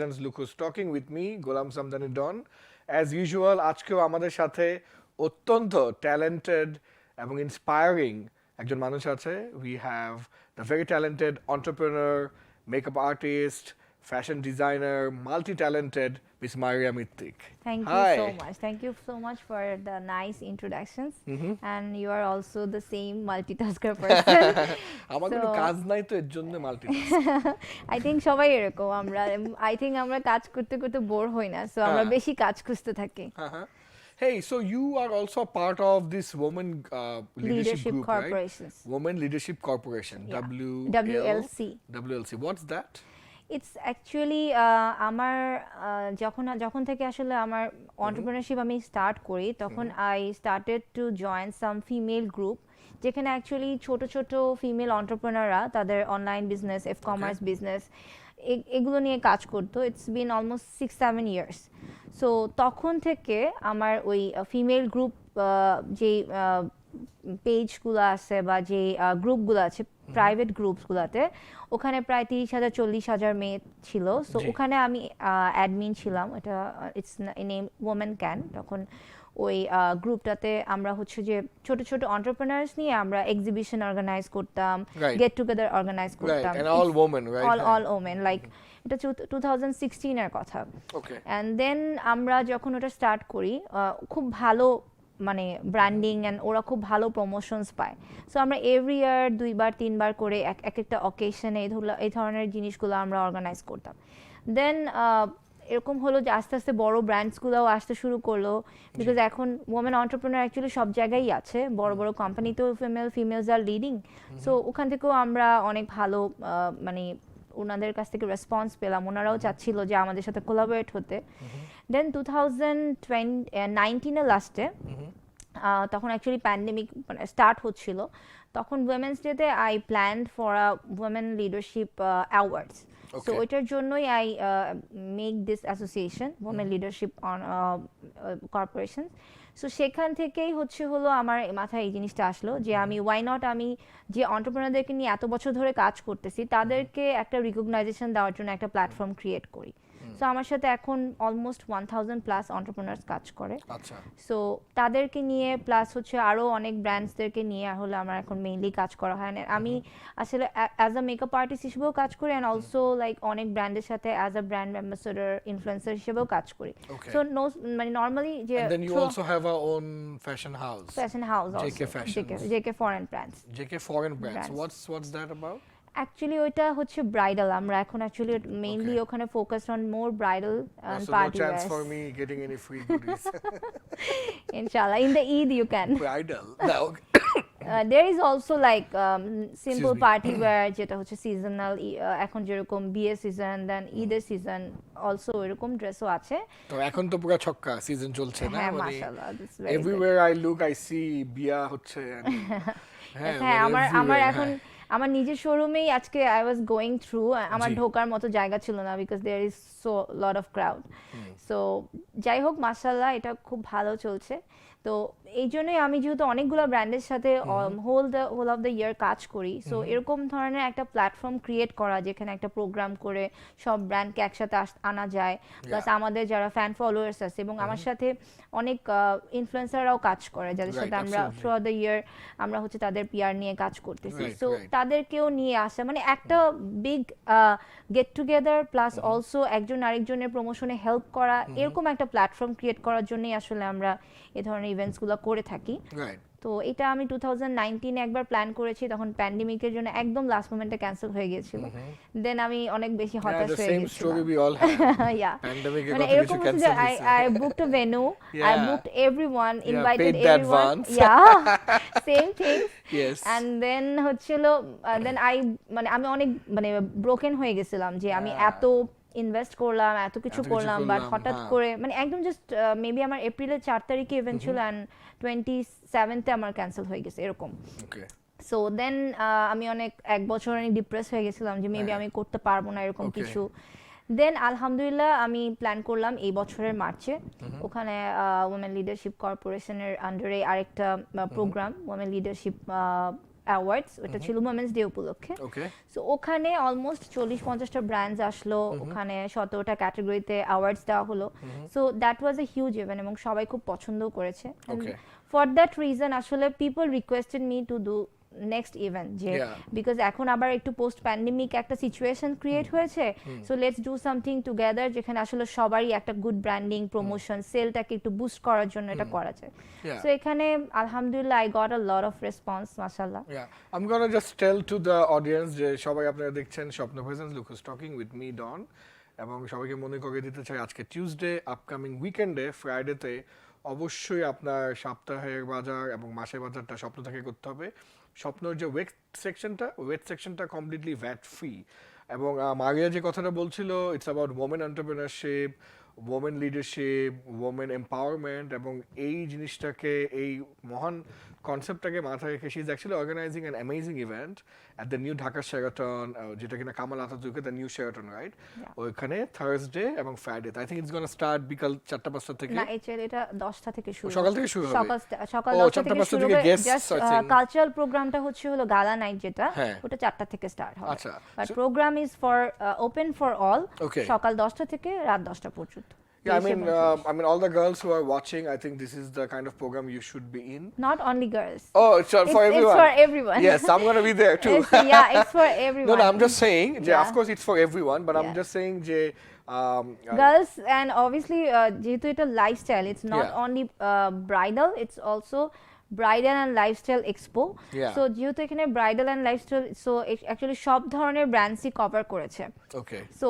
presents Look Who's Talking with me, Golam Samdani Don. As usual, আজকেও আমাদের সাথে অত্যন্ত talented এবং inspiring একজন মানুষ আছে. We have the very talented entrepreneur, makeup artist, fashion designer, multi-talented Miss Maria Mittik. Thank you so much. Thank you so much for the nice introductions. And you are also the same multitasker person. আমার কোনো কাজ নাই তো এর জন্য multitask. I think সবাই এরকম আমরা I think আমরা কাজ করতে করতে বোর হই না, সো আমরা বেশি কাজ খুঁজতে থাকি. Hey, so you are also a part of this women leadership group, corporations. Right? Women Leadership Corporation, Yeah. WLC. WLC. What's that? It's actually আমার যখন থেকে আসলে আমার entrepreneurship আমি স্টার্ট করি তখন I started to join some female group যেখানে actually ছোট ছোট ফিমেল অন্টারপ্রেনাররা তাদের অনলাইন বিজনেস কমার্স বিজনেস এগুলো নিয়ে কাজ করতো. It's been almost 6-7 years. So তখন থেকে আমার ওই ফিমেল গ্রুপ যে পেজগুলো আছে বা যে গ্রুপগুলো আছে প্রাইভেট গ্রুপসগুলোতে ওখানে প্রায় 30,000-40,000 মেয়ে ছিল. সো ওখানে আমি অ্যাডমিন ছিলাম. এটা ইটস নেম ওমেন ক্যান. তখন ওই গ্রুপটাতে আমরা হচ্ছে যে ছোট ছোট এন্টারপ্রেনার্স নিয়ে আমরা এক্সিবিশন অর্গানাইজ করতাম, গেট টুগেদার অর্গানাইজ করতাম. all women, right? all women, like এটা 2016 এর কথা. এন্ড দেন আমরা যখন ওটা স্টার্ট করি খুব ভালো মানে ব্র্যান্ডিং এন্ড ওরা খুব ভালো প্রমোশনস পায়. সো আমরা এভরি ইয়ার 2-3 বার করে এক একটা অকেশনে এই ধরনের জিনিসগুলো আমরা অর্গানাইজ করতাম. দেন এরকম হলো যে আস্তে আস্তে বড় ব্র্যান্ডসগুলোও আসতে শুরু করলো, বিকজ এখন ওমেন এন্টারপ্রেনার অ্যাকচুয়ালি সব জায়গায়ই আছে, বড় বড় কোম্পানিতেও ফিমেলস আর লিডিং. সো ওখান থেকেও আমরা অনেক ভালো মানে ওনাদের কাছ থেকে রেসপন্স পেলাম. ওনারাও চাচ্ছিল যে আমাদের সাথে কোলাবোরেট হতে. দেন 2019 এর লাস্টে তখন অ্যাকচুয়ালি প্যান্ডেমিক স্টার্ট হচ্ছিল, তখন উইমেন্স ডেতে I planned for a women leadership awards. So ওইটার জন্যই I make this association women leadership corporation. So সেখান থেকেই হলো আমার মাথায় এই জিনিসটা আসলো যে আমি ওয়াই নট আমি যে এন্টারপ্রেনারদেরকে নিয়ে এত বছর ধরে কাজ করতেছি তাদেরকে একটা রিকগনাইজেশন দেওয়ার জন্য একটা প্ল্যাটফর্ম ক্রিয়েট করি. সো আমার সাথে এখন অলমোস্ট 1000+ এন্টারপ্রেনার্স কাজ করে. আচ্ছা. সো তাদেরকে নিয়ে প্লাস হচ্ছে আরো অনেক ব্র্যান্ডসদেরকে নিয়ে হলো আমার এখন মেইনলি কাজ করা হয়. আমি আসলে অ্যাজ আ মেকআপ আর্টিস্ট হিসেবেও কাজ করি এন্ড অলসো লাইক অনেক ব্র্যান্ডের সাথে as a brand ambassador influencer হিসেবেও কাজ করি. সো মানে নরমালি যে And then you also have our own fashion house also JK Fashions. JK Foreign Brands. JK Foreign Brands. What's that about? Actually ওইটা হচ্ছে ব্রাইডাল. আমরা এখন অ্যাকচুয়ালি মেইনলি ওখানে focused on more bridal and party wear. No chance for me getting any free goodies. Inshallah in the Eid you can. Bridal. No. There is also like simple party wear যেটা হচ্ছে seasonal. এখন যেরকম বিয়ে season দেন ঈদের season also এরকম ড্রেসও আছে. তো এখন তো পুরো ছক্কা সিজন চলছে না, হ্যাঁ মানে মাশাআল্লাহ everywhere I look I see বিয়া হচ্ছে. হ্যাঁ আমার এখন আমার নিজের শোরুমেই আজকে আই ওয়াজ গোয়িং থ্রু, আমার ঢোকার মতো জায়গা ছিল না because there is so lot of crowd. So যাই হোক মাশাআল্লাহ এটা খুব ভালো চলছে. তো এই জন্যই আমি যেহেতু অনেকগুলো ব্র্যান্ডের সাথে হোল অফ দ্য ইয়ার কাজ করি, সো এরকম ধরনের একটা প্ল্যাটফর্ম ক্রিয়েট করা যেখানে একটা প্রোগ্রাম করে সব ব্র্যান্ডকে একসাথে আনা যায়, প্লাস আমাদের যারা ফ্যান ফলোয়ার্স আছে এবং আমার সাথে অনেক ইনফ্লুয়েন্সাররাও কাজ করে যাদের সাথে আমরা থ্রু আউট দ্য ইয়ার আমরা হচ্ছে তাদের পিআর নিয়ে কাজ করতেছি. সো তাদেরকেও নিয়ে আসা মানে একটা big get together plus also একজন আরেকজনের প্রমোশনে হেল্প করা, এরকম একটা প্ল্যাটফর্ম ক্রিয়েট করার জন্যই আসলে আমরা এই ধরনের ইভেন্টসগুলো করে থাকি. তো এটা আমি 2019 একবার প্ল্যান করেছি, তখন প্যান্ডেমিকের জন্য একদম লাস্ট মোমেন্টে ক্যান্সেল হয়ে গিয়েছিল. দেন আমি অনেক বেশি হতাশ হয়ে গেছিলাম. মানে এরকম যে I booked a venue, I booked everyone, invited everyone. Same thing. And then হচ্ছিল then মানে আমি অনেক মানে ব্রোকেন হয়ে গেছিলাম যে আমি এত ইনভেস্ট করলাম, এত কিছু করলাম, বাট হঠাৎ করে মানে একদম জাস্ট মেবি আমার এপ্রিলের 4 তারিখে ইভেন্ট ছিল এন্ড 27th আমার ক্যান্সেল হয়ে গেছে এরকম. সো দেন আমি অনেক এক বছর অনেক ডিপ্রেস হয়ে গেছিলাম যে মেবি আমি করতে পারবো না এরকম কিছু. দেন আলহামদুলিল্লাহ আমি প্ল্যান করলাম এই বছরের মার্চে ওখানে উইমেন লিডারশিপ কর্পোরেশনের আন্ডারে আরেকটা প্রোগ্রাম উইমেন লিডারশিপ অ্যাওয়ার্ডস, ওটা ছিল উইমেন্স ডে উপলক্ষে। ওকে সো ওখানে অলমোস্ট 40-50টা ব্র্যান্ডস আসলো, ওখানে 17টা ক্যাটাগরিতে অ্যাওয়ার্ডস দেওয়া হলো। So that was a huge event এবং সবাই খুব পছন্দও করেছে। Okay. ফর দ্যাট রিজন আসলে people requested me to do next event, যে বিকজ এখন আবার একটু পোস্ট প্যান্ডেমিক একটা সিচুয়েশন ক্রিয়েট হয়েছে, so let's do something together যেখানে আসলে সবারই একটা গুড ব্র্যান্ডিং প্রমোশন সেলটাকে একটু বুস্ট করার জন্য এটা করা যায়। সো এখানে আলহামদুলিল্লাহ I got a lot of response, মাশাআল্লাহ। I'm gonna just tell to the audience যে সবাই আপনারা দেখছেন স্বপ্ন প্রেজেন্স লুকুস টকিং উইথ মি ডন, এবং সবাইকে মনে করিয়ে দিতে চাই আজকে টিউসডে, আপকামিং উইকেন্ডে ফ্রাইডেতে অবশ্যই আপনার সপ্তাহের বাজার এবং মাসের বাজারটা স্বপ্ন থেকে করতে হবে। স্বপ্নের যে ওয়েট সেকশনটা কমপ্লিটলি ভ্যাট ফ্রি, এবং মারিয়া যে কথাটা বলছিল it's about women entrepreneurship, women leadership, women empowerment, এবং এই জিনিসটাকে, এই মহান কনসেপ্টটাকে মাথায় রেখে she is actually organizing an amazing event at the new Dhaka Sheraton, যেটা কিনা কামাল আতাতুর্কে দ্য নিউ শেরাটন, রাইট? ওইখানে থার্সডে এবং Friday. I think it's gonna start বিকাল 4টা-5টা থেকে। না, এটা 10টা থেকে শুরু, সকাল থেকে শুরু হবে। সকাল 10টা থেকে শুরু হবে। জাস্ট কালচারাল প্রোগ্রামটা হচ্ছে হলো গালা নাইট, যেটা ওটা 4টা থেকে স্টার্ট হবে। আচ্ছা, but programme is for open for all, সকাল 10টা থেকে রাত 10টা পর্যন্ত। Yeah, I mean, all the girls who are watching, I think this is the kind of program you should be in. Not only girls. Oh, it's for everyone. It's for everyone. Yes, I'm gonna be there too. It's for everyone. No, I'm just saying. Of course, it's for everyone, but I'm just saying, girls, and obviously, যেহেতু এটা lifestyle, it's not only bridal, it's also bridal and lifestyle expo. So যেহেতু এখানে bridal and lifestyle, so actually সব ধরনের ব্র্যান্ডসই cover করেছে। Okay, so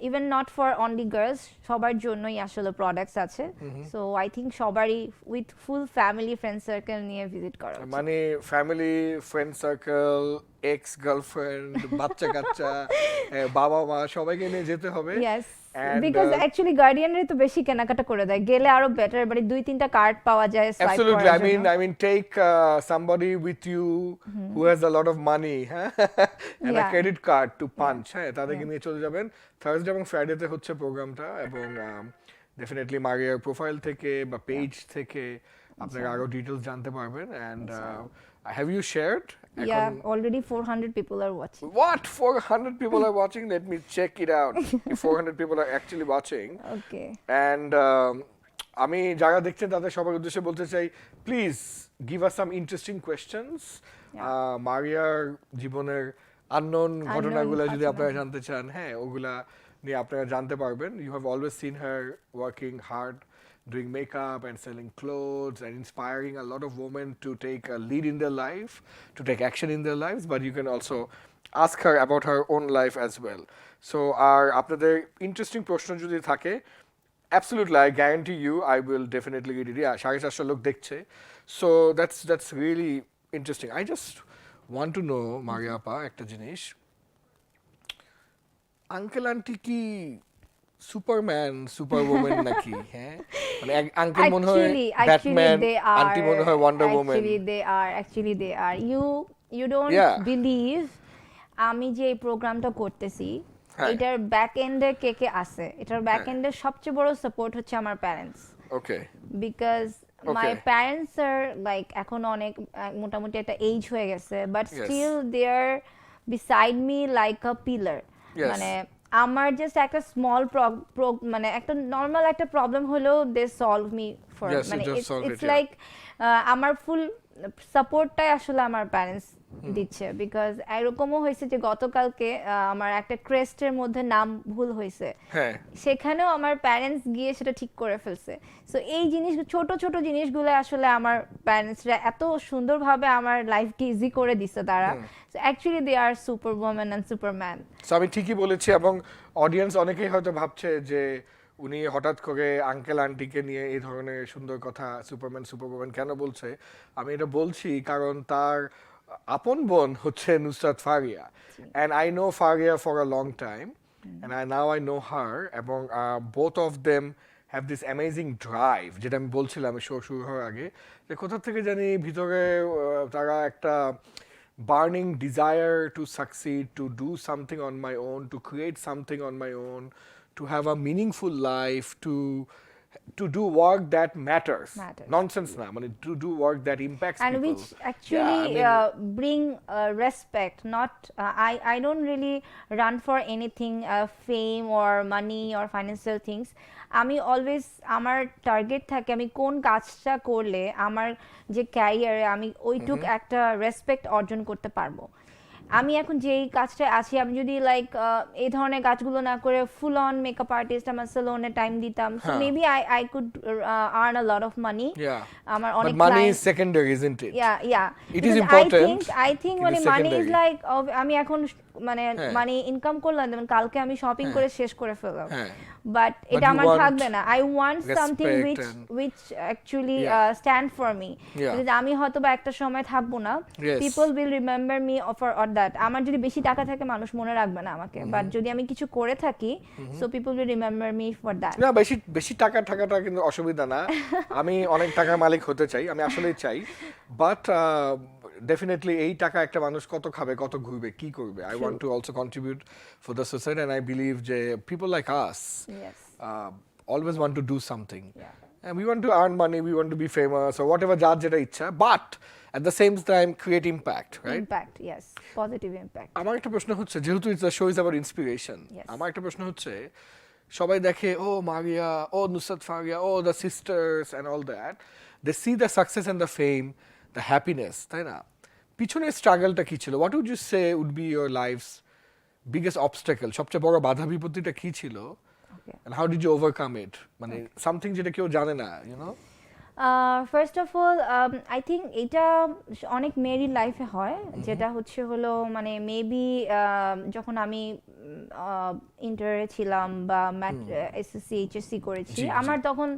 even not for only girls, সবার জন্যই আসলে প্রোডাক্টস আছে। সো আই থিঙ্ক সবারই with full family friend circle নিয়ে ভিজিট করা, মানে family friend circle, ex girlfriend, বাচ্চা কাচ্চা, বাবা মা, সবাইকে নিয়ে যেতে হবে। ইয়েস, বিকজ অ্যাকচুয়ালি গার্ডিয়ানরা তো বেশি কেনাকাটা করে দেয়, গেলে আরো বেটার, মানে 2-3টা কার্ড পাওয়া যায় সোয়াইপ করার জন্য। Absolutely. I mean take somebody with you who has a lot of money and a credit card to punch, তাদেরকে নিয়ে চলে যাবেন। থার্সডে এবং ফ্রাইডেতে হচ্ছে প্রোগ্রামটা, এবং ডেফিনেটলি মারিয়ার প্রোফাইল থেকে বা পেজ থেকে আপনারা আরো ডিটেইলস জানতে পারবেন। And have you shared? Yeah, already 400 people are watching. What? 400 people are watching? Let me check it out. If 400 people are actually watching. Okay. And আমি যারা দেখছেন তাদের সবার উদ্দেশ্যে বলতে চাই, please give us some interesting questions. মারিয়ার জীবনের আননোন ঘটনাগুলো যদি আপনারা জানতে চান, ওগুলা নিয়ে আপনারা জানতে পারবেন। You have always seen her working hard, doing makeup and selling clothes and inspiring a lot of women to take a lead in their life, to take action in their lives, but you can also ask her about her own life as well. So আর আপনাদের interesting প্রশ্ন যদি থাকে, absolutely, I guarantee you I will definitely get it. 450 লোক দেখছে, so that's really interesting. I just want to know, Maria আপা, একটা জিনিস, uncle aunty কি সুপারম্যান সুপারউম্যান নাকি? মানে আঙ্কেল মনে হয় ব্যাটম্যান, আন্টি মনে হয় wonder woman. Actually they are. You don't believe আমি যে এই প্রোগ্রামটা করতেছি, এটার ব্যাক এন্ডে কে আছে, এটার ব্যাক এন্ডে সবচেয়ে বড় সাপোর্ট হচ্ছে আমার parents. Okay, because my parents আর লাইক এখন অনেক মোটামুটি একটা এজ হয়ে গেছে, but still they are beside me like a pillar. মানে আমার জাস্ট একটা স্মল মানে একটা নর্মাল একটা প্রবলেম হলেও দে সলভ মি ফর, মানে ইটস লাইক আমার ফুল সাপোর্টটাই আসলে আমার প্যারেন্টস দিচ্ছে। বিকজ এরকমও হয়েছে যে গতকালকে আমার একটা ক্রেস্টের মধ্যে নাম ভুল হয়েছে, সেখানেও আমার প্যারেন্টস গিয়ে সেটা ঠিক করে ফেলছে। সো এই জিনিস, ছোট ছোট জিনিসগুলো আসলে আমার প্যারেন্টসরা এত সুন্দরভাবে আমার লাইফকে ইজি করে দিচ্ছে তারা। So actually they are super woman and superman. So আমি ঠিকই বলেছি, এবং অডিয়েন্স অনেকেই হয়তো ভাবছে যে উনি হঠাৎ করে আঙ্কেল আন্টিকে নিয়ে এই ধরনের সুন্দর কথা সুপারম্যান সুপারউম্যান কেন বলছে। আমি এটা বলছি কারণ তার আপন বোন হচ্ছে Nusrat Faria, and I know Faria for a long time, and now I know her, এবং both of them have this amazing drive, যেটা আমি বলছিলাম শো শুরু হওয়ার আগে, যে কোথা থেকে জানি ভিতরে তারা একটা burning desire to succeed, to do something on my own, to create something on my own, to have a meaningful life, to to do work that matters. Matters. Nonsense na, মানে to do work that impacts and people. which actually Yeah, I mean, bring respect, not I don't really run for anything, fame or money or financial things. আমি always আমার target থাকে আমি কোন কাজটা করলে আমার যে ক্যারিয়ারে আমি ওইটুক একটা রেসপেক্ট অর্জন করতে পারবো। আমি এখন যেই কাজটা আছি আমি যদি লাইক এই ধরনের কাজগুলো না করে ফুল অন মেকআপ আর্টিস্ট আমার সালোনে টাইম দিতাম, সো হ্যাঁ। Maybe I could earn a lot of money. yeah. আমার But অনেক money client- is secondary, isn't it? yeah It is Because important, I think it মানে is money is secondary. Like আমি এখন মানে হ্যাঁ। মানে ইনকাম করলাম যেমন কালকে আমি শপিং করে শেষ করে ফেললাম, হ্যাঁ। বাট এটা you আমার want থাকবে না। I want something respect which actually Yeah. stand for me, Yeah. because আমি হয়তো বা একটা সময় থাকবো না, Yes. people will remember me for that. আমার যদি বেশি টাকা থাকে মানুষ মনে রাখবে না আমাকে, বাট যদি আমি কিছু করে থাকি so people will remember me for that. না, বেশি বেশি টাকা টাকাটা কিন্তু অসুবিধা না। আমি অনেক টাকার মালিক হতে চাই, আমি আসলেই চাই, বাট ডেফিনেটলি এই টাকা একটা মানুষ কত খাবে, কত ঘুরবে, কি করবে। I want to also contribute for the society, and I believe যে people like us Yes. always want to do something. Yeah. And we want to earn money, we want to be famous or whatever যার যেটা ইচ্ছা, but at the same time create impact, right? Impact, yes, positive impact. আমার একটা প্রশ্ন হচ্ছে, যেহেতু it's show is আবার inspiration, Yes. আমার একটা প্রশ্ন হচ্ছে, সবাই দেখে ও মারিয়া, ও নুসরাত ফারিয়া, ও the sisters and all that, they see the success and the fame, the happiness, তাই না? পিছনের স্ট্রাগলটা কি ছিল? What would you say would be your life's biggest obstacle? সবচেয়ে বড় বাধা বিপত্তিটা কি ছিল? Okay. And how did you overcome it? মানে something যেটা কেউ জানে না, you know? First of all I think এটা অনেক মেয়েরই লাইফে হয়, যেটা হচ্ছে হলো মানে মেবি যখন আমি ইন্টারে ছিলাম বা এসএসসি এইচএসসি করেছি, জি, জি। আমার তখন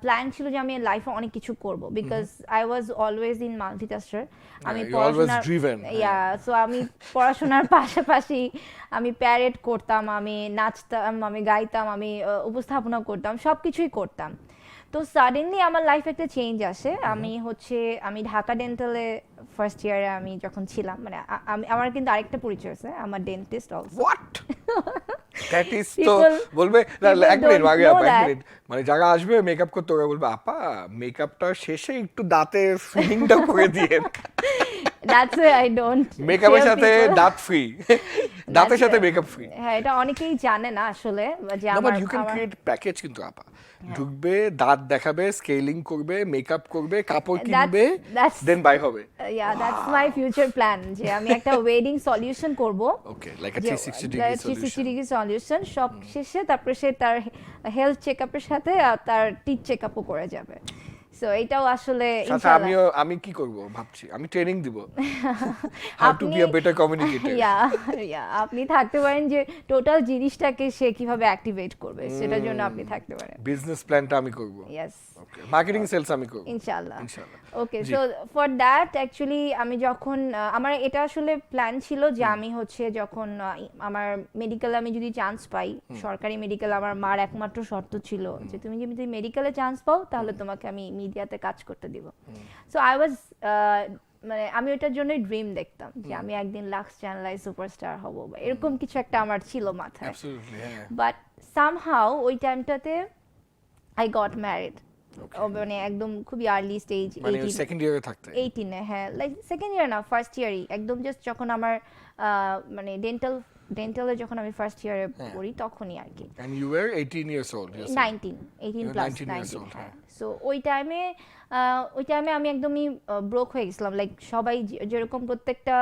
প্ল্যান ছিল যে আমি লাইফে অনেক কিছু করব, because I was always in multitasker. আমি you're always driven, সো আমি পড়াশোনার পাশাপাশি আমি প্যারেড করতাম, আমি নাচতাম, আমি গাইতাম, আমি উপস্থাপনা করতাম, সব কিছুই করতাম। তো সাডেনলি আমার লাইফ একটা চেঞ্জ আসে। আমি ঢাকা ডেন্টালে ফার্স্ট ইয়ারে আমি যখন ছিলাম, মানে আমার কিন্তু আরেকটা পরিচয় আছে, আমার dentist also. What? That is তো People- বলবে না, people এক মিনিট don't মারিয়া, know এক that. মিনিট, মানে যারা আসবে মেকআপ করতে, ওরা বলবে আপা মেকআপটা শেষে একটু দাঁতের ফিলিংটা করে দিয়ে। দ্যাটস ওয়াই আই ডোন্ট মেকআপের সাথে দাঁত ফ্রি, দাঁতের সাথে মেকআপ ফ্রি। হ্যাঁ, এটা অনেকেই জানে না আসলে যে না, বাট আমার ইউ ক্যান ক্রিয়েট প্যাকেজ কিন্তু আপা। ঢুকবে, দাঁত দেখাবে, স্কেলিং করবে, মেকআপ করবে, কাপড় কিনবে, that's- দেন বাই হবে। দ্যাটস মাই ফিউচার প্ল্যান, যে আমি একটা ওয়েডিং সলিউশন করব। Okay, like a 360 degree 360 solution. Degree solution, সব শেষে তারপরে সে তার হেলথ চেকআপের সাথে তার টিথ চেকআপও করে যাবে। সো এটাও আসলে সাথে আমি কি করব ভাবছি, আমি ট্রেনিং দিব how to be a better communicator. আপনি থাকতে পারেন যে টোটাল জিনিসটাকে সে কিভাবে অ্যাক্টিভেট করবে, সেটার জন্য আপনি থাকতে পারেন। বিজনেস প্ল্যানটা আমি করব। ইয়েস, ওকে, মার্কেটিং সেলস আমি করব ইনশাআল্লাহ। ইনশাআল্লাহ। ওকে, জি। সো ফর দ্যাট অ্যাকচুয়ালি আমি যখন আমার এটা আসলে প্ল্যান ছিল যে আমি যখন আমার মেডিকেলে আমি যদি চান্স পাই, সরকারি মেডিকেল, আমার মার একমাত্র শর্ত ছিল যে তুমি যদি মেডিকেলে চান্স পাও তাহলে তোমাকে আমি মিডিয়াতে কাজ করতে দিব। সো আই ওয়াজ মানে আমি ওটার জন্যই ড্রিম দেখতাম যে আমি একদিন লাক্স চ্যানেলাই সুপারস্টার হব বা এরকম কিছু একটা আমার ছিল মাথায়। অ্যাবসলিউটলি, হ্যাঁ। বাট সামহাউ ওই টাইমটাতে আই গট ম্যারিড, মানে একদম খুবই আর্লি স্টেজ, মানে সেকেন্ড ইয়ারে থাকতে। 18-এ, হ্যাঁ, লাইক সেকেন্ড ইয়ার না, ফার্স্ট ইয়ারই, একদম জাস্ট যখন আমার মানে ডেন্টালে যখন আমি ফার্স্ট ইয়ারে পড়ি তখনই আর কি। And you were 18 years old, yes? 18 You're plus 19 years old, হ্যাঁ। সো ওই টাইমে আমি একদমই ব্রোক হয়ে গেছিলাম, লাইক সবাই যেরকম প্রত্যেকটা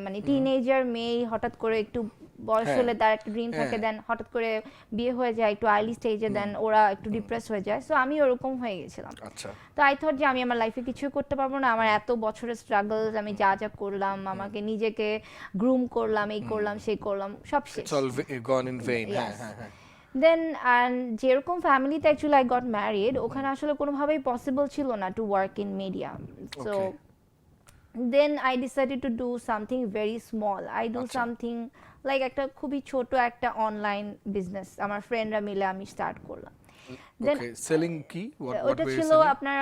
মানে টিনেজার মেয়ে হঠাৎ করে একটু বয়স হ্যাঁ। হলে তার একটা ড্রিম থাকে, হ্যাঁ। দেন হঠাৎ করে বিয়ে হয়ে যায় একটু আর্লি স্টেজে, দেন ওরা একটু ডিপ্রেস হয়ে যায়। সো আমি ওরকম হয়ে গেছিলাম। আচ্ছা। তো আই থট যে আমি আমার লাইফে কিছু করতে পারবো না, আমার এত বছরের স্ট্রাগলস, আমি যা যা করলাম, আমাকে নিজেকে গ্রুম করলাম, এই করলাম, সেই করলাম, সব শেষ। It's all gone in vain. হ্যাঁ, Yes. হ্যাঁ, হ্যাঁ। দেন যেরকম ফ্যামিলিতে অ্যাকচুয়ালি আই গট ম্যারিড, ওখানে আসলে কোনোভাবেই পসিবল ছিল না to work in media. So Okay. Then I decided to do something very small. I do আচ্ছা। সামথিং লাইক একটা খুবই ছোট একটা অনলাইন বিজনেস আমার ফ্রেন্ডরা মিলে আমি স্টার্ট করলাম। দেন Okay, selling কি? What ওটা were you ছিল selling? আপনার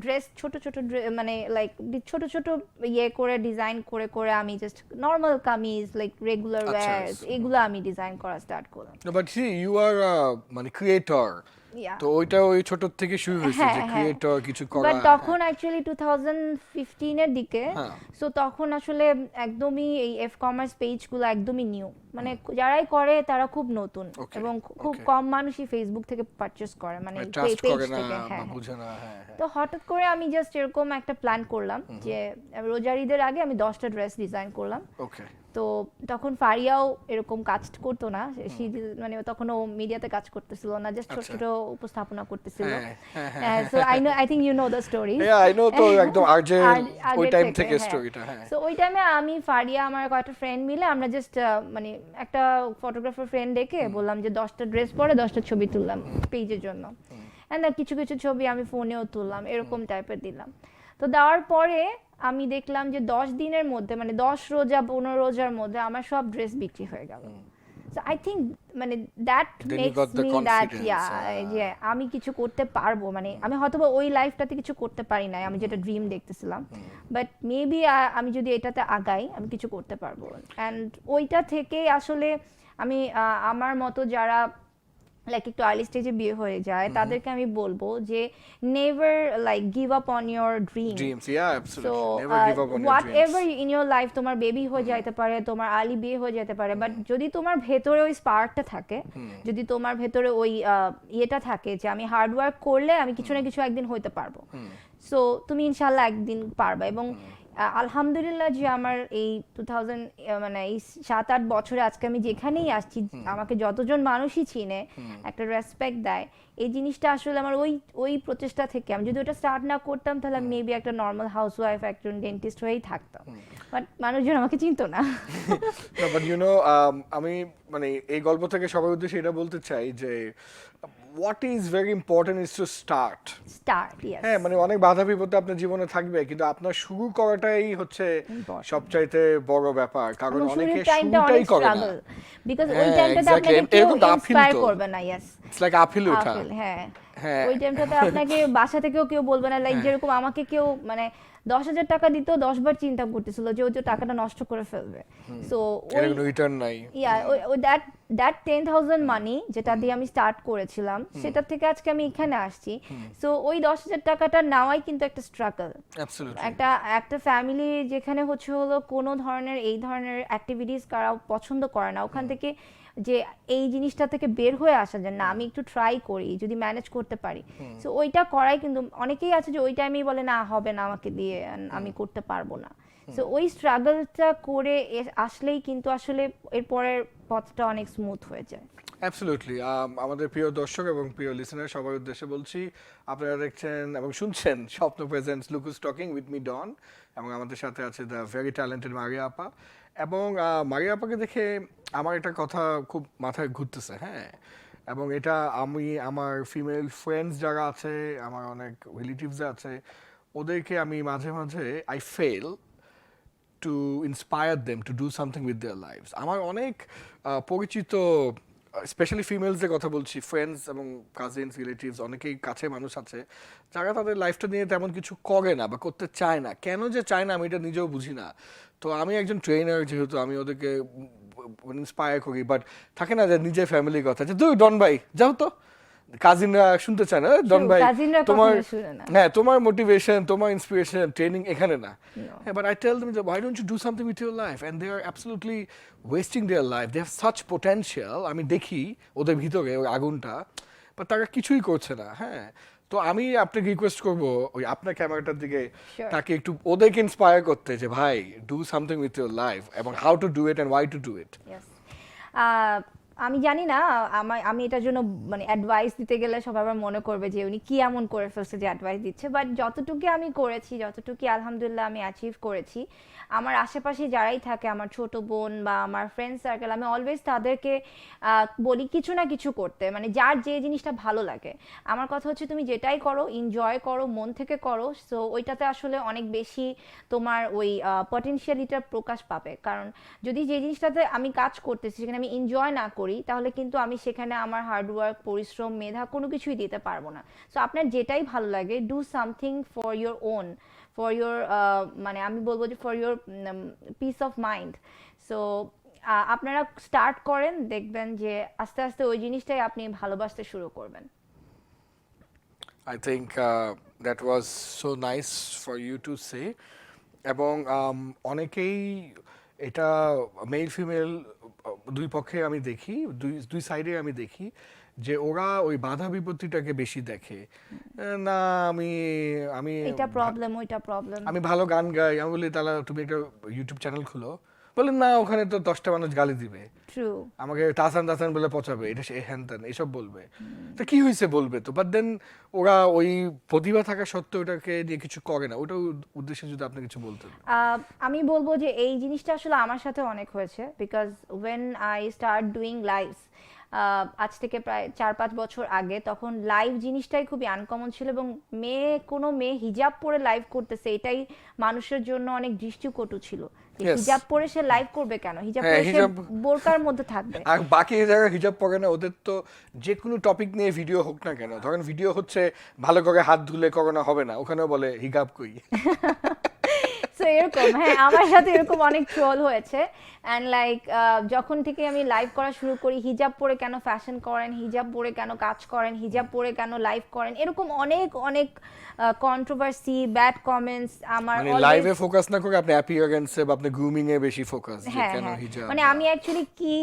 ড্রেস, ছোট ছোট মানে লাইক ছোট ছোট ইয়ে করে ডিজাইন করে করে আমি just normal kameez, like regular আচ্ছা, ওয়্যারস, এগুলো আমি ডিজাইন করা স্টার্ট করলাম। No, but see, you are a মানে creator. Yeah. তো ওইটা ওই ছোট থেকে শুরু হয়েছে যে ক্রিয়েটর কিছু করা। বাট তখন অ্যাকচুয়ালি 2015 এর দিকে, হ্যাঁ। সো তখন আসলে একদমই এই এফ কমার্স পেজগুলো একদমই নিউ, মানে যারাই করে তারা খুব নতুন এবং খুব কম মানুষই ফেসবুক থেকে পারচেজ করে, মানে পেজ থেকে। হ্যাঁ, বুঝে না। হ্যাঁ, তো হঠাৎ করে আমি জাস্ট এরকম একটা প্ল্যান করলাম যে রোজার ঈদের আগে আমি 10টা ড্রেস ডিজাইন করলাম। ওকে। তো তখন ফারিয়াও এরকম কাজ করতো না, মানে তখন ও মিডিয়াতে কাজ করতেছিল না, জাস্ট ছোট ছোট উপস্থাপনা করতেছিল। So I think you know the story. হ্যাঁ, আই নো, তো একদম আরজে ওই টাইম থেকে স্টোরিটা। হ্যাঁ, সো ওই টাইমে আমি ফারিয়া আমার কয়েকটা ফ্রেন্ড মিলে আমরা জাস্ট মানে একটা ফটোগ্রাফার ফ্রেন্ড ডেকে বললাম যে 10টা ড্রেস পরে 10টা ছবি তুললাম পেজের জন্য, এন্ড কিছু কিছু ছবি আমি ফোনেও তুললাম, এরকম টাইপের দিলাম। তো দেওয়ার পরে আমি দেখলাম যে 10 দিনের মধ্যে, মানে 10 রোজা 15 রোজার মধ্যে আমার সব ড্রেস বিক্রি হয়ে গেল। সো আই থিংক মানে দ্যাট মেক্স মি দ্যাট যে আমি কিছু করতে পারবো, মানে আমি হয়তো ওই লাইফটাতে কিছু করতে পারি না আমি যেটা ড্রিম দেখতেছিলাম, বাট মেবি আমি যদি এটাতে আগাই আমি কিছু করতে পারবো। অ্যান্ড ওইটা থেকে আসলে আমি আমার মতো যারা লাইক একটু আর্লি স্টেজে বিয়ে হয়ে যায় তাদেরকে আমি বলবো যে never like give up on your dreams. So what ever in your life, তোমার বেবি হয়ে যাইতে পারে, তোমার আর্লি বিয়ে হয়ে যেতে পারে, বাট যদি তোমার ভেতরে ওই স্পার্কটা থাকে, যদি তোমার ভেতরে ওই ইয়েটা থাকে যে আমি হার্ড ওয়ার্ক করলে আমি কিছু না কিছু একদিন হইতে পারবো, সো তুমি ইনশাল্লাহ একদিন পারবা। এবং আলহামদুলিল্লাহ যে আমার এই 2000 মানে এই 7-8 বছরে আজকে আমি যেখানেই আসছি আমাকে যতজন মানুষই চিনে, একটা রেসপেক্ট দেয়, এই জিনিসটা আসলে আমার ওই প্রচেষ্টা থেকে, আমি যদি ওটা স্টার্ট না করতাম তাহলে মেবি একটা নর্মাল হাউসওয়াইফ, একজন ডেন্টিস্ট হয়েই থাকতাম, বাট মানুষজন আমাকে চিনতো না। বাট ইউ নো, আমি মানে এই গল্প থেকে সবার উদ্দেশ্যে এটা বলতে চাই যে what is very important is to start. Yes. হ্যাঁ, মানে অনেক বাধা বিপত্তি আপনার জীবনে থাকবে, কিন্তু আপনার শুরু করাটাই হচ্ছে সবচাইতে বড় ব্যাপার, কারণ অনেকে শুরুটাই করে না, বিকজ ওই টাইমটাতে আপনাকে কেউ ইন্সপায়ার করবে না। ইয়েস, ইটস লাইক আপিল ওঠা। হ্যাঁ, ওই টাইমটাতে আপনাকে বাসা থেকেও কেউ বলবে না, লাইক যেরকম আমাকে কেউ মানে 10,000 টাকা দিত 10 বার চিন্তা করতেছিল যে ওই যে টাকাটা নষ্ট করে ফেলবে। সো ওই রিটার্ন নাই। ওই দ্যাট 10,000 মানি যেটা দিয়ে আমি স্টার্ট করেছিলাম, সেটা থেকে আজকে আমি এখানে আসছি। সো ওই 10,000 টাকাটা নেওয়াই কিন্তু একটা স্ট্রাগল। একটা ফ্যামিলি যেখানে হচ্ছে হলো কোনো ধরনের এই ধরনের অ্যাক্টিভিটিস করা পছন্দ করে না, ওখান থেকে যে এই জিনিসটা থেকে বের হয়ে আসা যায় না, আমি একটু ট্রাই করি যদি ম্যানেজ করতে পারি, সো ওইটা করাই কিন্তু অনেকেই আছে যে ওই টাইমেই বলে না হবে না আমাকে দিয়ে, আমি করতে পারবো না। সো ওই স্ট্রাগলটা করে আসলেই কিন্তু আসলে এরপরের পথটা অনেক স্মুথ হয়ে যায়। অ্যাবসলিউটলি। আমাদের প্রিয় দর্শক এবং প্রিয় লিসেনার সবার উদ্দেশ্যে বলছি, আপনারা দেখছেন এবং শুনছেন স্বপ্ন প্রেজেন্টস লুকুস টকিং উইথ মি ডন, এবং আমাদের সাথে আছে দ্য ভেরি ট্যালেন্টেড মারিয়া আপা। এবং মারিয়া আপাকে দেখে আমার একটা কথা খুব মাথায় ঘুরতেছে, হ্যাঁ, এবং এটা আমি আমার ফিমেল ফ্রেন্ডস যারা আছে, আমার অনেক রিলেটিভস আছে, ওদেরকে আমি মাঝে মাঝে I fail to inspire them to do something with their lifes. আমার অনেক পরিচিত স্পেশালি ফিমেলসদের কথা বলছি, ফ্রেন্ডস এবং কাজিনস রিলেটিভস, অনেকেই কাছে মানুষ আছে যারা তাদের লাইফটা নিয়ে তেমন কিছু করে না বা করতে চায় না। কেন যে চায় না আমি এটা নিজেও বুঝি না। তো আমি একজন ট্রেনার, যেহেতু আমি ওদেরকে ইন্সপায়ার করি, বাট থাকে না যে নিজের ফ্যামিলির কথা, যে তুই ডন ভাই যাও তো, কাজিনরা শুনতে চায় না, ডন ভাই তোমার, হ্যাঁ, তোমার মোটিভেশন, তোমার ইন্সপিরেশন, ট্রেনিং এখানে না। হ্যাঁ, বাট আই টেল দেম যে why don't you do something with your life, and they are absolutely wasting their life, they have such potential, আমি দেখি ওদের ভিতরে ওই আগুনটা, বাট তারা কিছুই করছে না। হ্যাঁ, তো আমি আপনাকে রিকোয়েস্ট করবো ওই আপনার ক্যামেরাটার দিকে তাকে একটু ওদেরকে ইন্সপায়ার করতে, যে ভাই do something with your life এবং how to do it and why to do it. আমি জানি না আমি এটার জন্য মানে অ্যাডভাইস দিতে গেলে সবাই আবার মনে করবে যে উনি কি এমন করে ফেলছে যে অ্যাডভাইস দিচ্ছে, বাট যতটুকু আমি করেছি, যতটুকু আলহামদুলিল্লাহ আমি অ্যাচিভ করেছি, আমার আশেপাশে যারাই থাকে, আমার ছোট বোন বা আমার ফ্রেন্ড সার্কেল, আমি অলওয়েজ তাদেরকে বলি কিছু না কিছু করতে, মানে যার যে জিনিসটা ভালো লাগে। আমার কথা হচ্ছে তুমি যেটাই করো এনজয় করো, মন থেকে করো, সো ওইটাতে আসলে অনেক বেশি তোমার ওই পটেনশিয়ালিটার প্রকাশ পাবে। কারণ যদি যে জিনিসটাতে আমি কাজ করতেছি সেখানে আমি এনজয় না করি, তাহলে কিন্তু আমি সেখানে আমার হার্ডওয়ার্ক, পরিশ্রম, মেধা কোনো কিছুই দিতে পারবো না। সো আপনার যেটাই ভালো লাগে, do something for your own, for your মানে আমি বলবো যে for your piece of mind. So আপনারা স্টার্ট করেন, দেখবেন যে আস্তে আস্তে ওই জিনিসটাই আপনি ভালোবাসতে শুরু করবেন। I think that was so nice for you to say. এবং অনেকেই এটা মেল ফিমেল দুই পক্ষে আমি দেখি, দুই সাইডে আমি দেখি যে ওরা ওই বাধা বিপত্তিটাকে বেশি দেখে। না আমি আমি এটা প্রবলেম, ওইটা প্রবলেম। আমি ভালো গান গাই, আমি বলি তাহলে তুমি একটা ইউটিউব চ্যানেল খুলো, বলেন না ওখানে তো 10টা মানুষ গালি দিবে, ট্রু, আমাকে তাসান তাসান বলে পচাবে, এটা সে হ্যান ত্যান এসব বলবে, তো কি হয়েছে বলবে তো, বাট দেন ওরা ওই প্রতিভা থাকা সত্ত্বেও ওটাকে নিয়ে কিছু করে না। ওটা উদ্দেশ্যে যদি আপনি কিছু বলতেন। আমি বলবো যে এই জিনিসটা আসলে আমার সাথে অনেক হয়েছে, because when I start doing lives আজ থেকে প্রায় 4-5 বছর আগে, তখন লাইভ জিনিসটাই খুবই আনকমন ছিল, এবং কোনো মেয়ে হিজাব পরে লাইভ করতেছে এটাই মানুষের জন্য অনেক দৃষ্টিকটু ছিল। হিজাব পরে সে লাইভ করবে কেন, হিজাব পরে সে বোরকার মধ্যে থাকবে। আর বাকি যারা হিজাব পরে না ওদের তো যে কোনো টপিক নিয়ে ভিডিও হোক না কেন, ধরেন ভিডিও হচ্ছে ভালো করে হাত ধুলে করোনা হবে না, ওখানেও বলে হিজাব কই। সো এরকম, হ্যাঁ আমার সাথে এরকম অনেক ট্রোল হয়েছে। অ্যান্ড লাইক যখন থেকে আমি লাইভ করা শুরু করি, হিজাব পরে কেন ফ্যাশন করেন, হিজাব পরে কেন কাজ করেন, হিজাব পরে কেন লাইভ করেন, এরকম অনেক অনেক কন্ট্রোভার্সি, ব্যাড কমেন্টস আমার লাইভে ফোকাস না করে আপনি অ্যাপিয়ারেন্সে বা আপনি গ্রুমিং এ বেশি ফোকাস, যে কেন হিজাব, মানে আমি অ্যাকচুয়ালি কি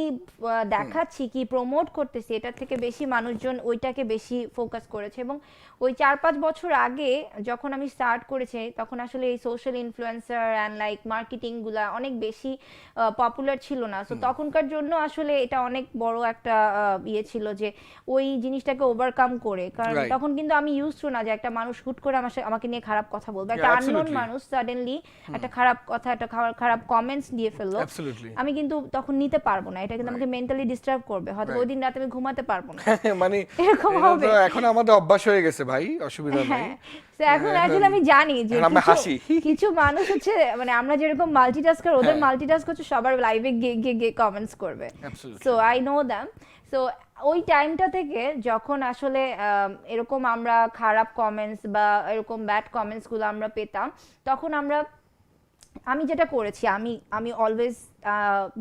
দেখাচ্ছি, কি প্রমোট করতেছি, এটার থেকে বেশি মানুষজন ওইটাকে বেশি ফোকাস করেছে। এবং ওই 4-5 বছর আগে যখন আমি স্টার্ট করেছি, তখন আসলে এই social influencer and like marketing গুলা অনেক বেশি পপুলার ছিল না। সো তখনকার জন্য আসলে এটা অনেক বড় একটা ইয়ে ছিল যে ওই জিনিসটাকে ওভারকাম করে, কারণ তখন কিন্তু আমি ইউজ টু না যে একটা মানুষ হুট করে আমাকে নিয়ে খারাপ কথা বলবে, একটা আননোন মানুষ সাডেনলি একটা খারাপ কথা, একটা খারাপ কমেন্টস দিয়ে ফেললো, আমি কিন্তু তখন নিতে পারবো না, এটা কিন্তু আমাকে মেন্টালি ডিস্টার্ব করবে, হয়তো ওই দিন রাতে আমি ঘুমাতে পারবো না। মানে এরকম হবে, এখন আমাদের অভ্যাস হয়ে গেছে ভাই, অসুবিধা নেই। এখন আসলে আমি জানি যে কিছু মানুষ হচ্ছে, মানে আমরা যেরকম মাল্টিটাস্কার, ওদের মাল্টিটাস্ক হচ্ছে সবার লাইভে গিয়ে কমেন্টস করবে। So I know them. So ওই টাইমটা থেকে যখন আসলে এরকম আমরা খারাপ কমেন্টস বা এরকম ব্যাড কমেন্টস গুলো আমরা পেতাম, তখন আমি যেটা করেছি, আমি অলওয়েজ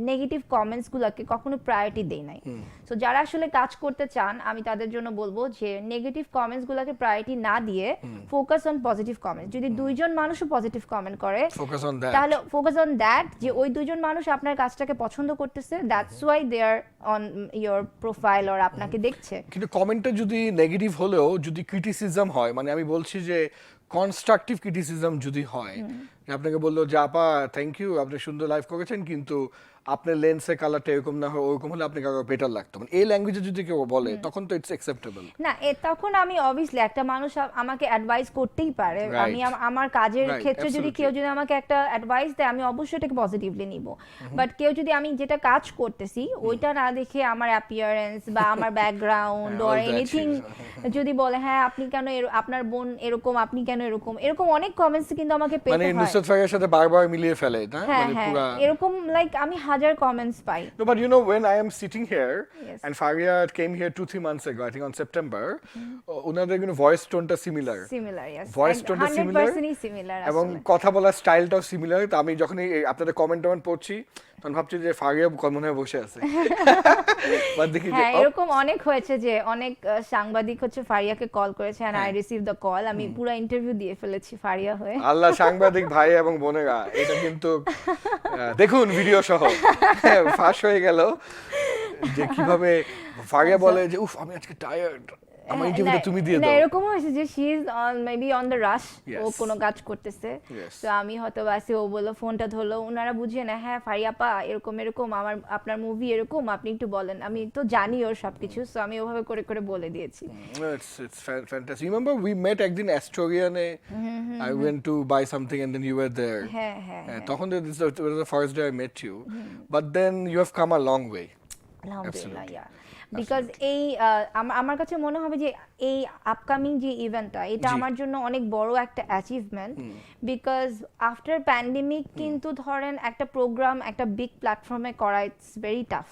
নেগেটিভ কমেন্টস গুলোকে কখনো প্রায়োরিটি দেই নাই। সো যারা আসলে কাজ করতে চান, আমি তাদের জন্য বলবো যে নেগেটিভ কমেন্টস গুলোকে প্রায়োরিটি না দিয়ে ফোকাস অন পজিটিভ কমেন্টস। যদি দুইজন মানুষও পজিটিভ কমেন্ট করে, তাহলে ফোকাস অন দ্যাট, যে ওই দুইজন মানুষ আপনার কাজটাকে পছন্দ করতেছে, that's why they are on your profile or আপনাকে দেখছে। কিন্তু কমেন্টটা যদি নেগেটিভ হলেও যদি ক্রিটিসিজম হয়, মানে আমি বলছি যে কনস্ট্রাকটিভ ক্রিটিসিজম যদি হয়, আপনাকে বললো যে আপা থ্যাংক ইউ, আপনি সুন্দর লাইভ করেছেন, কিন্তু আপনার লেন্সের কালারটা এরকম না হয় ওরকম হলে আপনি কারো বেটার লাগতো, মানে এই ল্যাঙ্গুয়েজে যদি কেউ বলে তখন তো ইটস অ্যাকসেপ্টেবল না। তখন আমি অবভিয়াসলি, একটা মানুষ আমাকে অ্যাডভাইস করতেই পারে, আমি আমার কাজের ক্ষেত্রে যদি কেউ যদি আমাকে একটা অ্যাডভাইস দেয়, আমি অবশ্যই এটাকে পজিটিভলি নিব। বাট কেউ যদি আমি যেটা কাজ করতেছি ওইটা না দেখে আমার অ্যাপিয়ারেন্স বা আমার ব্যাকগ্রাউন্ড অর এনিথিং যদি বলে, হ্যাঁ আপনি কেন আপনার বোন এরকম, আপনি কেন এরকম অনেক কমেন্টস কিন্তু আমাকে পেতে হয়, মানে নুসরাত ফারিয়ার সাথে বারবার মিলিয়ে ফেলে না, মানে পুরো এরকম লাইক আমি হাজার comments pi. No, but you know, when I am sitting here, and Faria came here 2-3 months ago, I think on September, ওনাদের কিন্তু ভয়েস টোনটা সিমিলার, yes, ভয়েস টোনটা সিমিলার, এবং কথা বলার স্টাইলটাও সিমিলার। তো আমি যখন আপনাদের কমেন্ট পড়ছি, তখন ভাবছি যে ফারিয়া মনে হয় বসে আছে। হ্যাঁ এরকম অনেক হয়েছে যে অনেক সাংবাদিক হচ্ছে ফারিয়াকে কল করেছে, and I received the call, আমি পুরো ইন্টারভিউ দিয়ে ফেলেছি ফারিয়া হয়ে। আল্লাহ, সাংবাদিক ভাই এবং বোনেরা, এটা কিন্তু দেখুন ভিডিও সহ ফাঁস হয়ে গেল যে কিভাবে ফারিয়া বলে যে উফ আমি আজকে টায়ার্ড, আমার ইন্টারভিউটা তুমি দিয়ে দাও। না এরকম হয়েছে যে she is maybe on the rush, ও কোনো কাজ করতেছে, তো আমি হয়তো বাসে, ও বললো, ফোনটা ধরলো, ওনারা বুঝিয়ে না, হ্যাঁ ফারিয়াপা এরকম আপনার মুভি এরকম, আপনি একটু বলেন, আমি তো জানি ওর সবকিছু, সো আমি ওভাবে করে করে বলে দিয়েছি। It's fantastic. Remember we met একদিন অ্যাস্টোরিয়ানে, I went to buy something and then you were there. হ্যাঁ তখন this was the first day I met you, but then you have come a long way. আলহামদুলিল্লাহ, because এই আমার কাছে মনে হবে যে এই আপকামিং যে ইভেন্টটা, এটা আমার জন্য অনেক বড় একটা অ্যাচিভমেন্ট, বিকজ আফটার প্যান্ডেমিক কিন্তু ধরেন একটা প্রোগ্রাম একটা বিগ প্ল্যাটফর্মে করা ইটস ভেরি টাফ,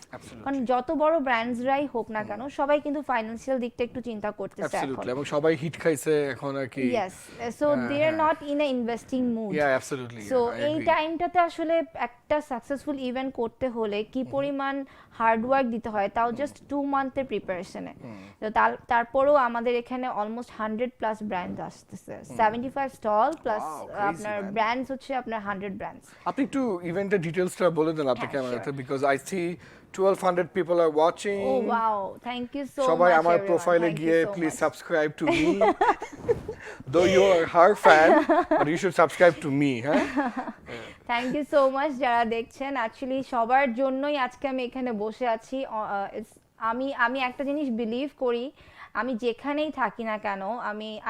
কারণ যত বড় ব্র্যান্ডসরাই হোক না কেন সবাই কিন্তু ফাইন্যান্সিয়াল দিকটা একটু চিন্তা করতেছে এখন, এবং সবাই হিট খাইছে এখন আর কি, yes, so they are not in a investing mood. So এই টাইমটাতে আসলে একটা সাকসেসফুল ইভেন্ট করতে হলে কি পরিমাণ হার্ড ওয়ার্ক দিতে হয়, তাও জাস্ট 2 মান্থের প্রিপারেশনে। তো তারপরেও আমাদের এখানে অলমোস্ট 100+ ব্র্যান্ড আসতেছে, 75 স্টল প্লাস আপনার ব্র্যান্ডস হচ্ছে আপনার 100 ব্র্যান্ডস। আপনি একটু ইভেন্টের ডিটেইলসটা বলে দেন আপনি ক্যামেরাতে, because I see 1200 people are watching. Oh wow, thank you so much. সবাই আমার প্রোফাইলে গিয়ে please subscribe to me, though you are her fan but you should subscribe to me, হ্যাঁ? থ্যাংক ইউ সো মাচ যারা দেখছেন। Actually সবার জন্যই আজকে আমি এখানে বসে আছি। আমি একটা জিনিস বিলিভ করি, আমি যেখানেই থাকি না কেন